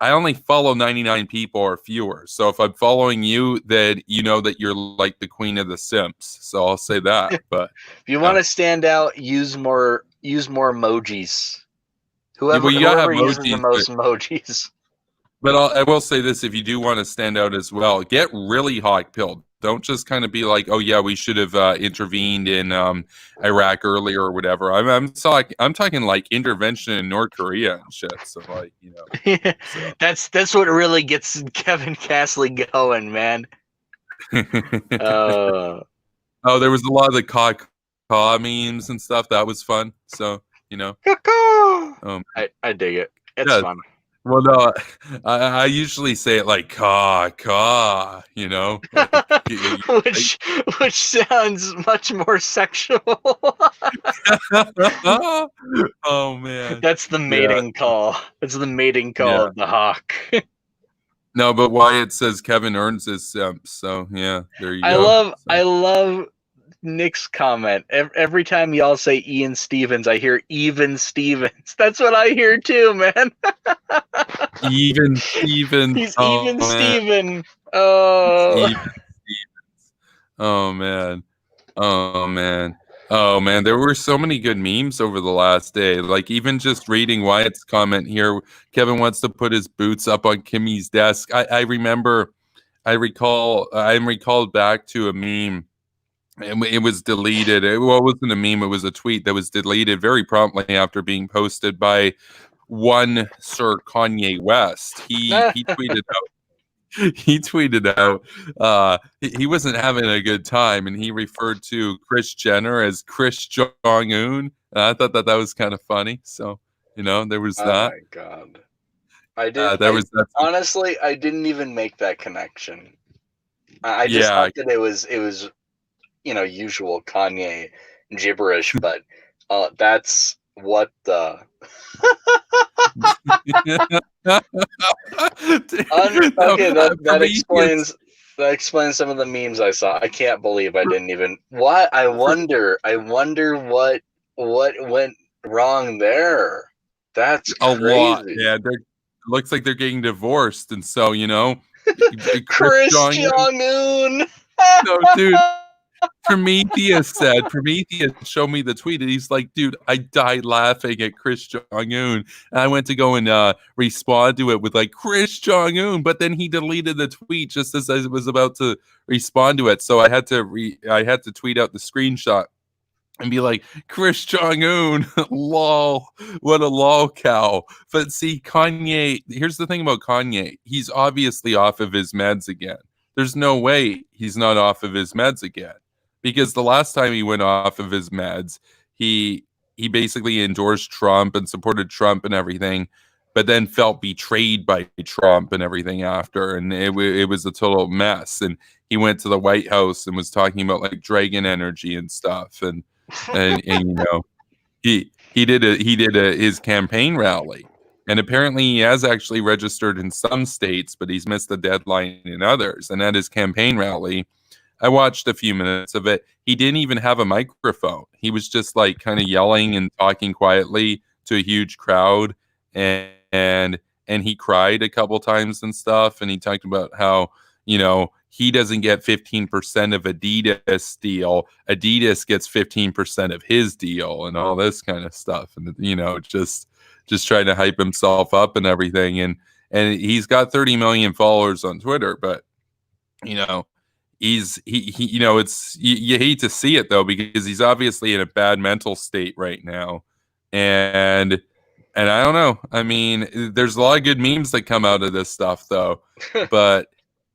I only follow 99 people or fewer. So if I'm following you, then you know that you're like the queen of the simps. So I'll say that. But if you want to stand out, use more emojis. Whoever uses the most emojis. But I will say this: if you do want to stand out as well, get really hawk pilled. Don't just kind of be like, "Oh yeah, we should have intervened in Iraq earlier or whatever." I'm talking like intervention in North Korea and shit. So like, so. That's what really gets Kevin Castley going, man. Oh, there was a lot of the caw memes and stuff. That was fun. So I dig it. It's fun. Well, no, I usually say it like caw, like, which sounds much more sexual. Oh man, that's the mating call. It's the mating call of the hawk. No, but Wyatt says Kevin earns his simps, so yeah, there you go. I love Nick's comment. Every time y'all say Ian Stevens, I hear Even Stevens. That's what I hear too, man. Even Stevens. He's Even Steven. Oh. Even Stevens. Oh man. Oh man. Oh man, there were so many good memes over the last day. Like even just reading Wyatt's comment here, Kevin wants to put his boots up on Kimmy's desk. I'm recalled back to a meme. It was deleted. It wasn't a meme. It was a tweet that was deleted very promptly after being posted by one Sir Kanye West. He tweeted out. He tweeted out he wasn't having a good time, and he referred to Kris Jenner as Kris Jong-un. I thought that was kind of funny. So there was that. Oh my god! Honestly, I didn't even make that connection. I just thought that it was usual Kanye gibberish, but that's what the okay, that explains some of the memes I saw. I can't believe I didn't even what I wonder what went wrong there. That's a crazy. lot. Yeah, looks like they're getting divorced, and so Chris Jong-un. No, dude. Prometheus showed me the tweet, and he's like, dude, I died laughing at Chris Jong-un. And I went to go and respond to it with like, Chris Jong-un, but then he deleted the tweet just as I was about to respond to it. So I had to tweet out the screenshot and be like, Chris Jong-un, lol, what a lol cow. But see, Kanye, here's the thing about Kanye. He's obviously off of his meds again. There's no way he's not off of his meds again. Because the last time he went off of his meds, he basically endorsed Trump and supported Trump and everything, but then felt betrayed by Trump and everything after, and it was a total mess. And he went to the White House and was talking about like dragon energy and stuff, and he did his campaign rally, and apparently he has actually registered in some states, but he's missed the deadline in others. And at his campaign rally, I watched a few minutes of it. He didn't even have a microphone. He was just like kind of yelling and talking quietly to a huge crowd, and he cried a couple times and stuff. And he talked about how he doesn't get 15% of Adidas deal. Adidas gets 15% of his deal, and all this kind of stuff. And just trying to hype himself up and everything. And he's got 30 million followers on Twitter, but you hate to see it though, because he's obviously in a bad mental state right now. And I don't know. I mean, there's a lot of good memes that come out of this stuff though. But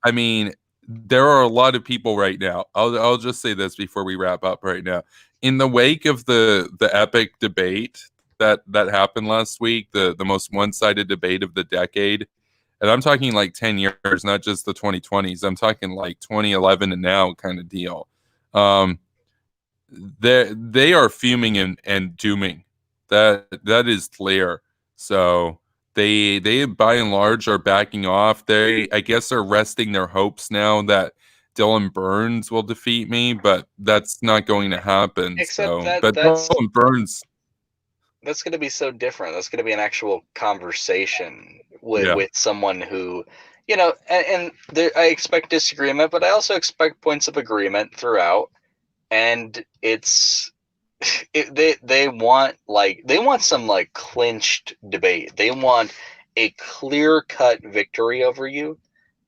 I mean, there are a lot of people right now. I'll just say this before we wrap up right now. In the wake of the epic debate that happened last week, the most one-sided debate of the decade, and I'm talking like 10 years, not just the 2020s. I'm talking like 2011 and now kind of deal. They are fuming and dooming. That is clear. So they by and large are backing off. They, I guess, are resting their hopes now that Dylan Burns will defeat me, but that's not going to happen. Dylan Burns, that's going to be so different. That's going to be an actual conversation with someone who, and I expect disagreement, but I also expect points of agreement throughout. And they want some like clinched debate. They want a clear-cut victory over you,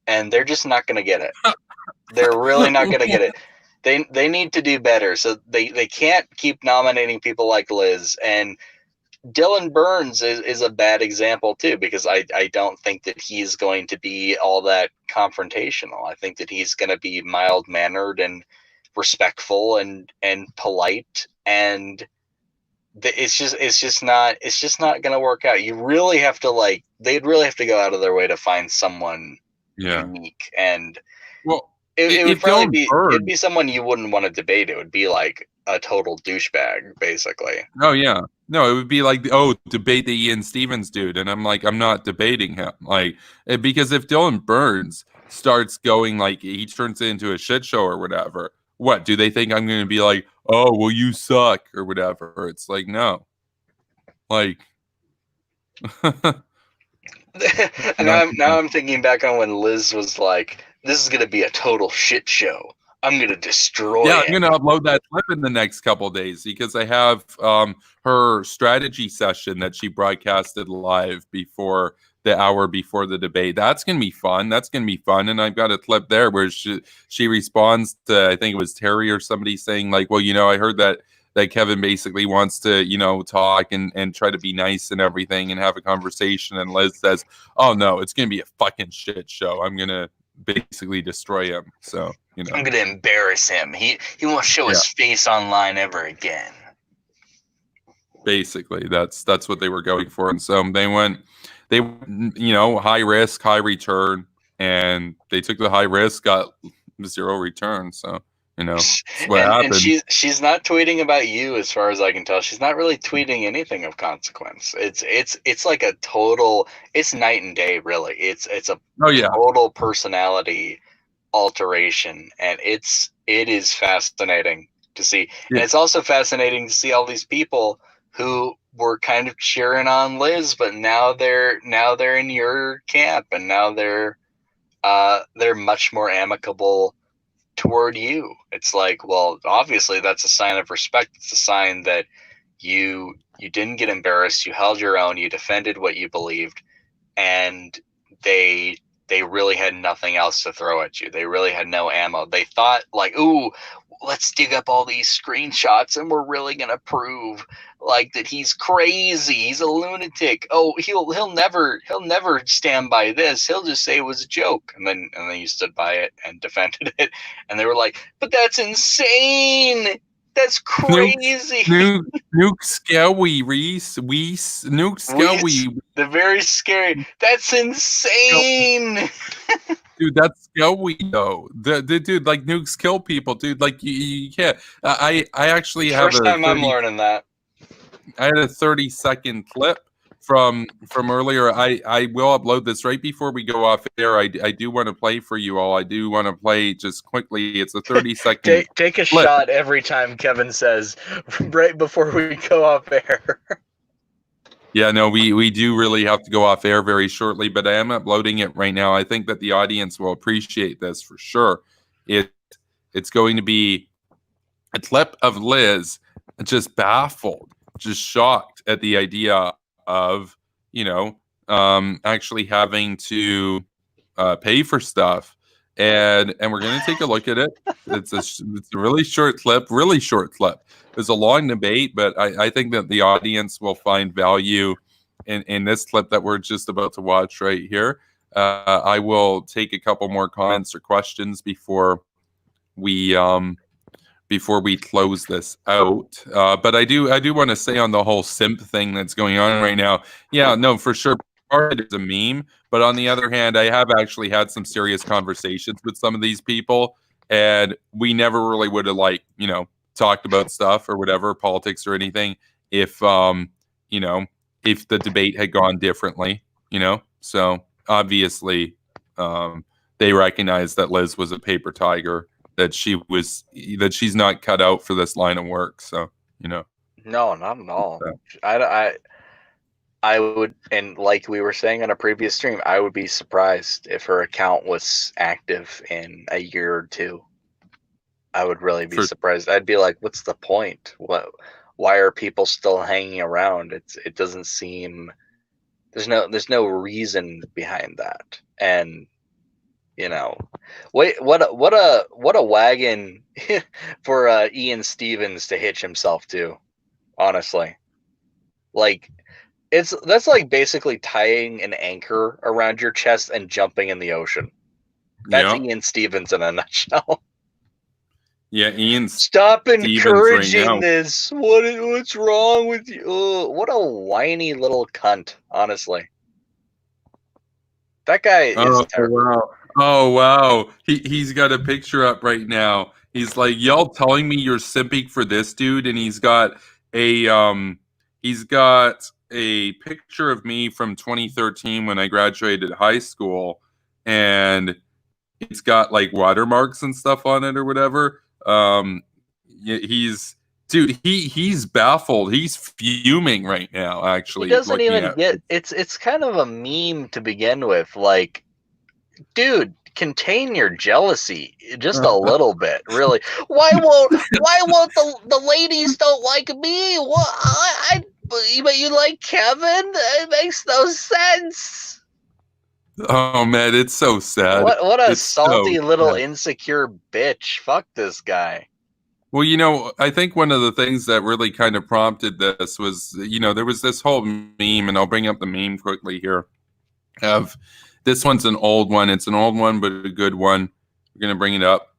and they're just not going to get it. They're really not going to get it. They need to do better. So they can't keep nominating people like Liz. And Dylan Burns is a bad example too, because I don't think that he's going to be all that confrontational. I think that he's going to be mild-mannered and respectful and polite, and it's just not going to work out. You really have to they'd really have to go out of their way to find someone unique, and it would probably it'd be someone you wouldn't want to debate. It would be like a total douchebag, basically. Oh yeah. No, it would be like, debate the Ian Stevens dude. And I'm like, I'm not debating him. Like, because if Dylan Burns starts going like he turns it into a shit show or whatever, what do they think I'm going to be like? Oh, well, you suck or whatever. It's like, no, like. now I'm thinking back on when Liz was like, "This is going to be a total shit show. I'm going to destroy it." I'm going to upload that clip in the next couple of days, because I have her strategy session that she broadcasted live before the hour before the debate. That's going to be fun. And I've got a clip there where she responds to, I think it was Terry or somebody saying like, well, I heard that Kevin basically wants to, talk and try to be nice and everything and have a conversation. And Liz says, oh no, it's going to be a fucking shit show. I'm going to basically destroy him. So, I'm going to embarrass him. He won't show his face online ever again. Basically, that's what they were going for. And so they went, high risk, high return, and they took the high risk, got zero return. So, that's what and happened. she's not tweeting about you, as far as I can tell. She's not really tweeting anything of consequence. It's like a total. It's night and day, really. It's a total personality alteration, and it is fascinating to see. And it's also fascinating to see all these people who were kind of cheering on Liz, but now they're in your camp, and now they're much more amicable toward you. It's like, well, obviously that's a sign of respect. It's a sign that you didn't get embarrassed. You held your own. You defended what you believed, and they really had nothing else to throw at you. They really had no ammo. They thought like, ooh, let's dig up all these screenshots and we're really gonna prove like that he's crazy. He's a lunatic. Oh, he'll never stand by this. He'll just say it was a joke. And then you stood by it and defended it. And they were like, but that's insane. That's crazy. Nuke scary, Reese. Nuke scary. The very scary. That's insane. Dude, that's scary though. The dude, like, nukes kill people, dude. Like, you can't. I actually have first time I'm learning that. I had a 30-second clip from earlier. I will upload this right before we go off air. I do want to play for you all. I do want to play just quickly. It's a 30-second. Take a shot every time Kevin says right before we go off air. Yeah, no, we do really have to go off air very shortly, but I am uploading it right now. I think that the audience will appreciate this for sure. It's going to be a clip of Liz just baffled, just shocked at the idea of, actually having to pay for stuff. And we're going to take a look at it. It's a really short clip. There's a long debate, but I think that the audience will find value in this clip that we're just about to watch right here. I will take a couple more comments or questions before we close this out. But I do want to say on the whole simp thing that's going on right now. Yeah, no, for sure. Part of it is a meme, but on the other hand, I have actually had some serious conversations with some of these people, and we never really would have talked about stuff or whatever, politics or anything, if if the debate had gone differently, So obviously, they recognized that Liz was a paper tiger, that she's not cut out for this line of work. So, No, not at all. I would, and like we were saying on a previous stream, I would be surprised if her account was active in a year or two. I would really be surprised. I'd be like, what's the point? Why are people still hanging around? It doesn't seem, there's no reason behind that. And wait, what a wagon for Ian Stevens to hitch himself to, honestly. Like, that's like basically tying an anchor around your chest and jumping in the ocean. That's Ian Stevens in a nutshell. Yeah, Ian. Stop encouraging right this. What's wrong with you? What a whiny little cunt, honestly. That guy is terrible. Wow. Oh wow. He's got a picture up right now. He's like, y'all telling me you're simping for this dude, and he's got a picture of me from 2013 when I graduated high school, and it's got like watermarks and stuff on it or whatever. He's baffled. He's fuming right now, actually. He doesn't even get it's kind of a meme to begin with. Like, dude, contain your jealousy just a little bit, really. Why won't the ladies don't like me? But you like Kevin? It makes no sense. Oh man, it's so sad. What a salty little insecure bitch. Fuck this guy. Well, I think one of the things that really kind of prompted this was, there was this whole meme, and I'll bring up the meme quickly here. This one's an old one. It's an old one, but a good one. We're gonna bring it up.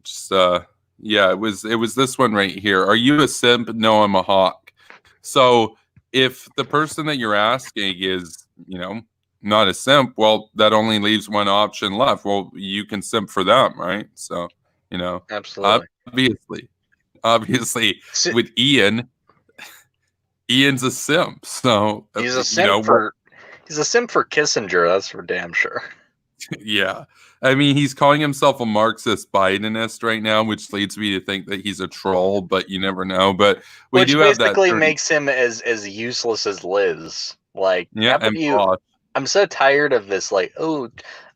Just it was this one right here. Are you a simp? No, I'm a hawk. So if the person that you're asking is, not a simp, well, that only leaves one option left. Well, you can simp for them, right? So, Absolutely. Obviously, with Ian's a simp. So he's a simp for Kissinger. That's for damn sure. Yeah. I mean, he's calling himself a Marxist Bidenist right now, which leads me to think that he's a troll, but you never know. But which basically makes him as useless as Liz. Like, yeah, how about you? I'm so tired of this. Like, oh,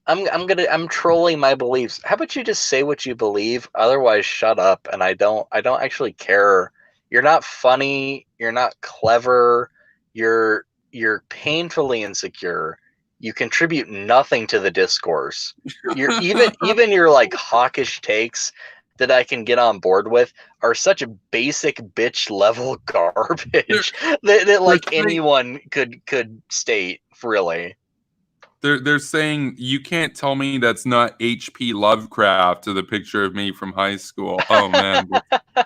I'm trolling my beliefs. How about you just say what you believe? Otherwise, shut up. And I don't actually care. You're not funny. You're not clever. You're painfully insecure. You contribute nothing to the discourse. You're even your like hawkish takes that I can get on board with are such a basic bitch level garbage that like anyone could state, really. They're saying you can't tell me that's not H.P. Lovecraft to the picture of me from high school. Oh man,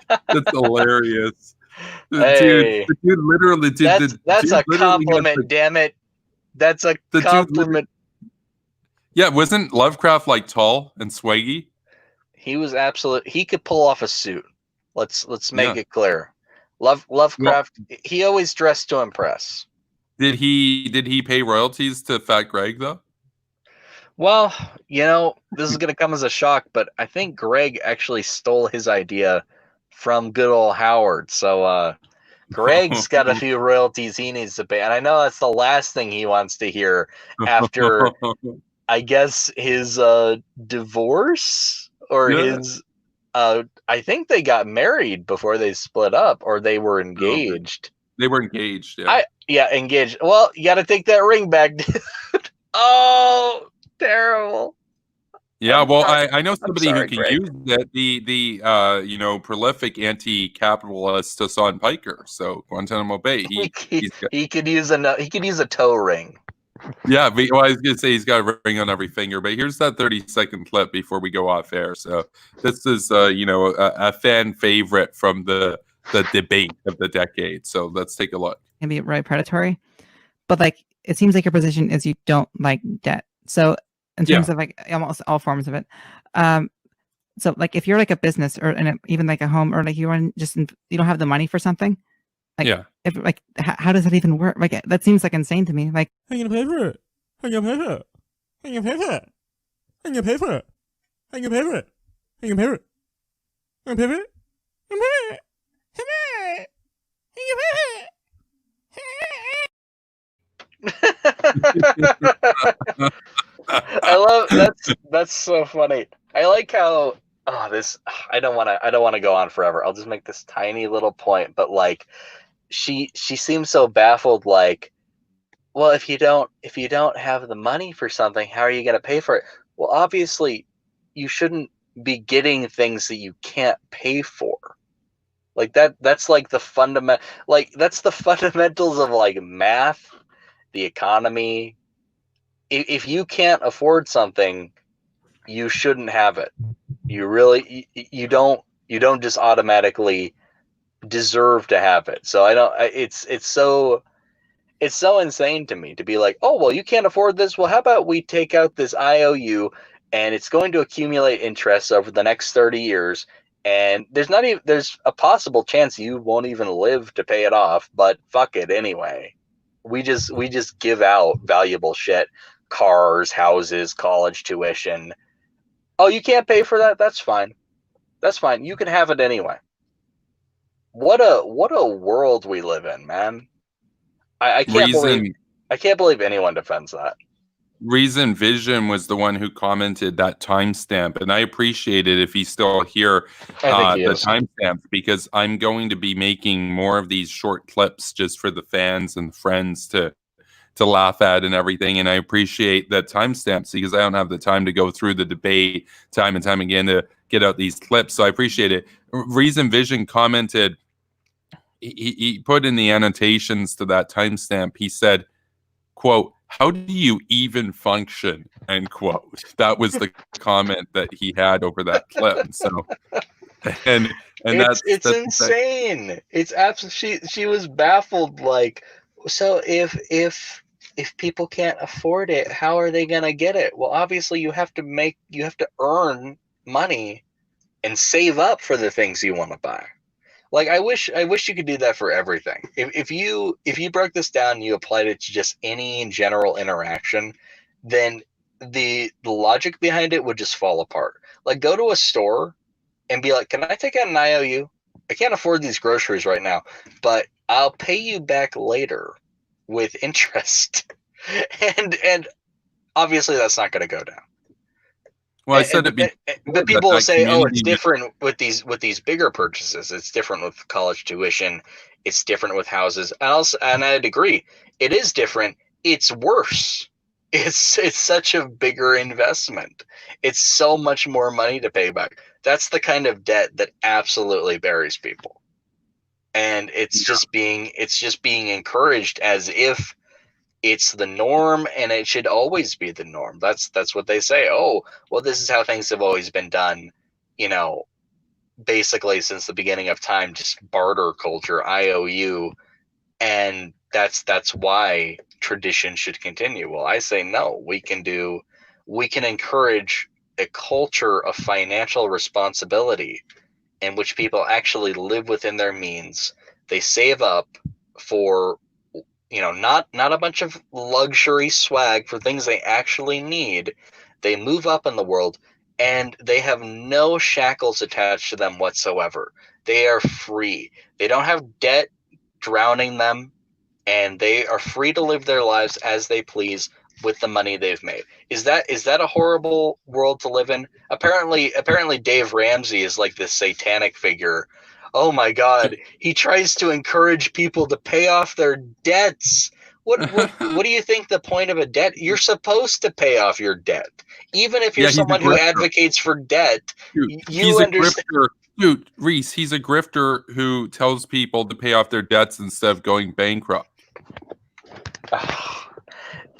that's hilarious. Hey, the dude literally did. That's a compliment, damn it. That's a compliment. Yeah, wasn't Lovecraft like tall and swaggy? He was he could pull off a suit. Let's make it clear. Lovecraft, he always dressed to impress. Did he pay royalties to Fat Greg though? Well, this is gonna come as a shock, but I think Greg actually stole his idea from good old Howard. So Greg's got a few royalties he needs to pay, and I know that's the last thing he wants to hear after, I guess, his divorce or his. I think they got married before they split up, or they were engaged. They were engaged. Yeah. Engaged. Well, you got to take that ring back, dude. Oh, terrible. Yeah, well, I know somebody who can use that. The prolific anti-capitalist Hassan Piker. So Guantanamo Bay, he could use a toe ring. Yeah, but, I was gonna say he's got a ring on every finger. But here's that 30-second clip before we go off air. So this is a fan favorite from the debate of the decade. So let's take a look. Can be right predatory, but like it seems like your position is you don't like debt. So in terms of like almost all forms of it, so like if you're like a business or even like a home or like you don't have the money for something, like if like how does that even work? Like that seems like insane to me. Like I'm gonna pay for it. I'm gonna pay for it. I'm gonna pay for it. I'm gonna pay for it. I'm gonna pay for it. I'm gonna pay for it. I'm gonna pay for it. I'm gonna pay for it. I love that's so funny. I like how I don't want to go on forever. I'll just make this tiny little point, but like she seems so baffled, like, well, if you don't have the money for something, how are you going to pay for it? Well, obviously you shouldn't be getting things that you can't pay for. Like that's like the that's the fundamentals of like math, the economy. If you can't afford something, you shouldn't have it. You don't just automatically deserve to have it. So it's so insane to me to be like, oh, well, you can't afford this. Well, how about we take out this IOU and it's going to accumulate interest over the next 30 years. And there's a possible chance you won't even live to pay it off, but fuck it anyway. We just give out valuable shit, cars, houses, college tuition. Oh, you can't pay for that? That's fine. That's fine. You can have it anyway. What a world we live in, man. I can't believe anyone defends that. Reason Vision was the one who commented that timestamp, and I appreciate it if he's still here. The timestamp, because I'm going to be making more of these short clips just for the fans and friends to laugh at and everything. And I appreciate that timestamps because I don't have the time to go through the debate time and time again to get out these clips. So I appreciate it. Reason Vision commented. He put in the annotations to that timestamp. He said, quote, "How do you even function?" End quote. That was the comment that he had over that clip. So, and that's insane. It's absolutely. She was baffled. Like, so if if people can't afford it, how are they going to get it? Well, obviously you have to earn money and save up for the things you want to buy. Like I wish you could do that for everything. If you broke this down and you applied it to just any general interaction, then the logic behind it would just fall apart. Like go to a store and be like, "Can I take out an IOU? I can't afford these groceries right now, but I'll pay you back later with interest." and obviously that's not going to go down. Well, I said but people will say, "Oh, it's different with these bigger purchases. It's different with college tuition. It's different with houses." And I'd agree, it is different. It's worse. It's such a bigger investment. It's so much more money to pay back. That's the kind of debt that absolutely buries people, and it's just being encouraged as if it's the norm, and it should always be the norm. That's what they say. Oh, well, this is how things have always been done, basically since the beginning of time, just barter culture, IOU, and that's why tradition should continue. Well, I say no. We can encourage a culture of financial responsibility in which people actually live within their means. They save up for not a bunch of luxury swag, for things they actually need. They move up in the world, and they have no shackles attached to them whatsoever. They are free. They don't have debt drowning them, and they are free to live their lives as they please with the money they've made. Is that a horrible world to live in? Apparently Dave Ramsey is like this satanic figure. Oh my God, he tries to encourage people to pay off their debts. What do you think the point of a debt? You're supposed to pay off your debt. Even if you're someone who advocates for debt, you understand. Dude, Reese, he's a grifter who tells people to pay off their debts instead of going bankrupt.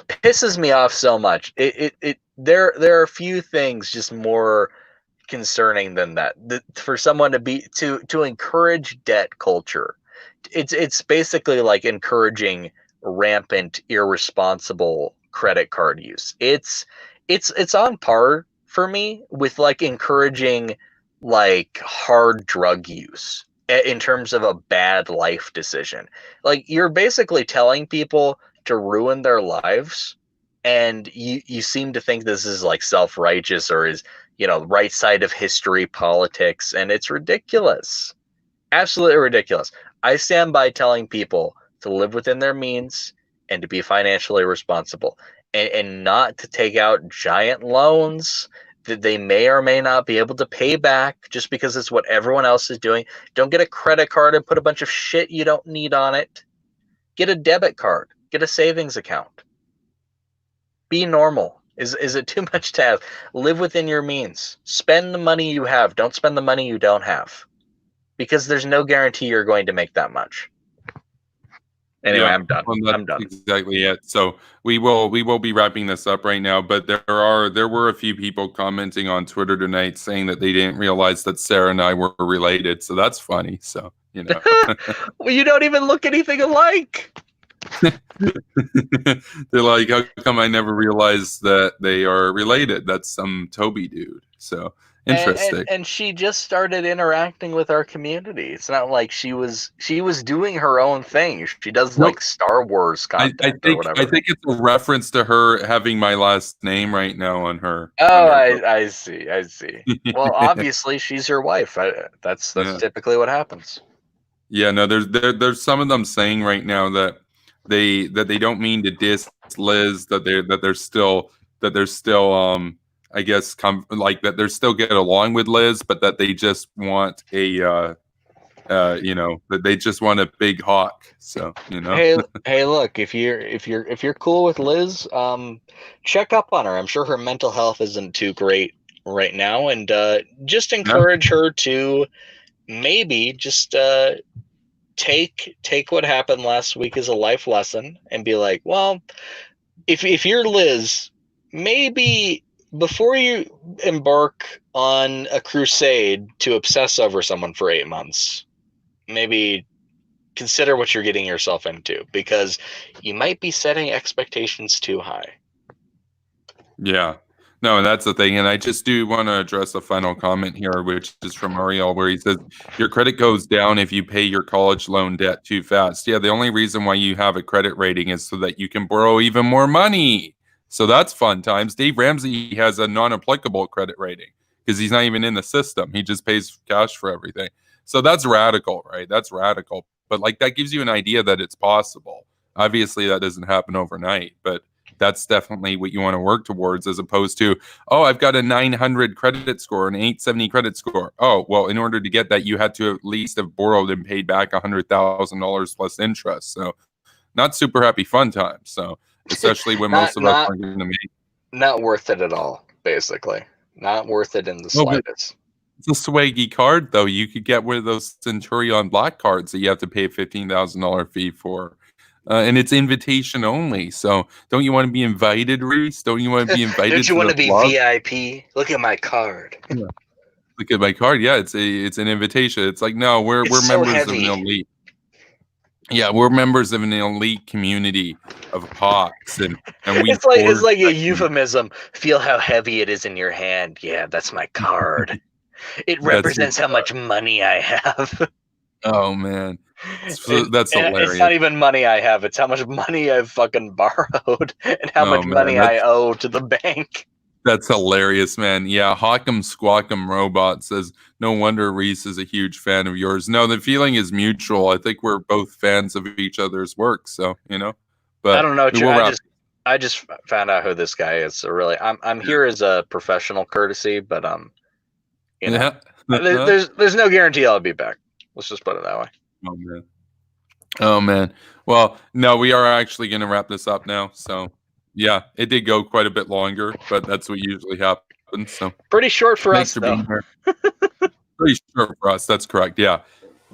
Pisses me off so much. There are a few things just more concerning than that. For someone to encourage debt culture, it's basically like encouraging rampant, irresponsible credit card use. It's on par for me with like encouraging like hard drug use in terms of a bad life decision. Like you're basically telling people to ruin their lives, and you seem to think this is like self-righteous or is right side of history politics, and it's ridiculous. Absolutely ridiculous. I stand by telling people to live within their means and to be financially responsible, and not to take out giant loans that they may or may not be able to pay back just because it's what everyone else is doing. Don't get a credit card and put a bunch of shit you don't need on it. Get a debit card. Get a savings account. Be normal. Is it too much to ask? Live within your means. Spend the money you have. Don't spend the money you don't have, because there's no guarantee you're going to make that much. Anyway, I'm done. I'm done. Exactly it. So we will be wrapping this up right now. But there were a few people commenting on Twitter tonight saying that they didn't realize that Sarah and I were related. So that's funny. So well, you don't even look anything alike. They're like, how come I never realized that they are related? That's some Toby dude. So interesting. And she just started interacting with our community. It's not like she was doing her own thing. She does like Star Wars content or whatever. I think it's a reference to her having my last name right now on her. Oh, I see. Well, obviously she's your wife. That's typically what happens. Yeah, no, there's some of them saying right now that they don't mean to diss Liz, that they're still I guess that they're still getting along with Liz, but that they just want that they just want a big hawk. So Hey, look, if you're cool with Liz, check up on her. I'm sure her mental health isn't too great right now, and just encourage her to maybe just take what happened last week as a life lesson and be like, well, if you're Liz, maybe before you embark on a crusade to obsess over someone for 8 months, maybe consider what you're getting yourself into, because you might be setting expectations too high. Yeah. No, and that's the thing. And I just do want to address a final comment here, which is from Ariel, where he says, your credit goes down if you pay your college loan debt too fast. Yeah, the only reason why you have a credit rating is so that you can borrow even more money. So that's fun times. Dave Ramsey has a non-applicable credit rating because he's not even in the system. He just pays cash for everything. So that's radical, right? That's radical. But like that gives you an idea that it's possible. Obviously, that doesn't happen overnight, but that's definitely what you want to work towards, as opposed to, oh, I've got a 900 credit score, an 870 credit score. Oh, well, in order to get that, you had to at least have borrowed and paid back $100,000 plus interest. So not super happy fun times. So especially when most of us aren't going to make. Not worth it at all, basically. Not worth it in the slightest. It's a swaggy card, though. You could get one of those Centurion Black cards that you have to pay a $15,000 fee for. And it's invitation only. So don't you want to be invited, Reese? Don't you want to be invited? Don't you want to be VIP? Look at my card. Yeah. Look at my card. Yeah, it's an invitation. It's like, no, we're members of an elite. Yeah, we're members of an elite community of hawks, and we. It's like a euphemism. Feel how heavy it is in your hand. Yeah, that's my card. It represents how much money I have. Oh man. That's hilarious. It's not even money I have. It's how much money I've fucking borrowed and how much money I owe to the bank. That's hilarious, man. Yeah, Hawkum Squawkum Robot says, no wonder Reese is a huge fan of yours. No, the feeling is mutual. I think we're both fans of each other's work. So, but I don't know. I just found out who this guy is. So really, I'm here as a professional courtesy, but there's no guarantee I'll be back. Let's just put it that way. Oh man. Well, no, we are actually going to wrap this up now. So, yeah, it did go quite a bit longer, but that's what usually happens. So pretty short for us, though. Pretty short for us. That's correct. Yeah.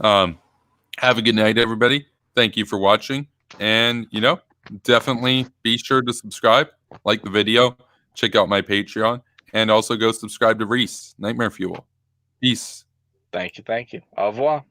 Have a good night, everybody. Thank you for watching, and definitely be sure to subscribe, like the video, check out my Patreon, and also go subscribe to Reese Nightmare Fuel. Peace. Thank you. Au revoir.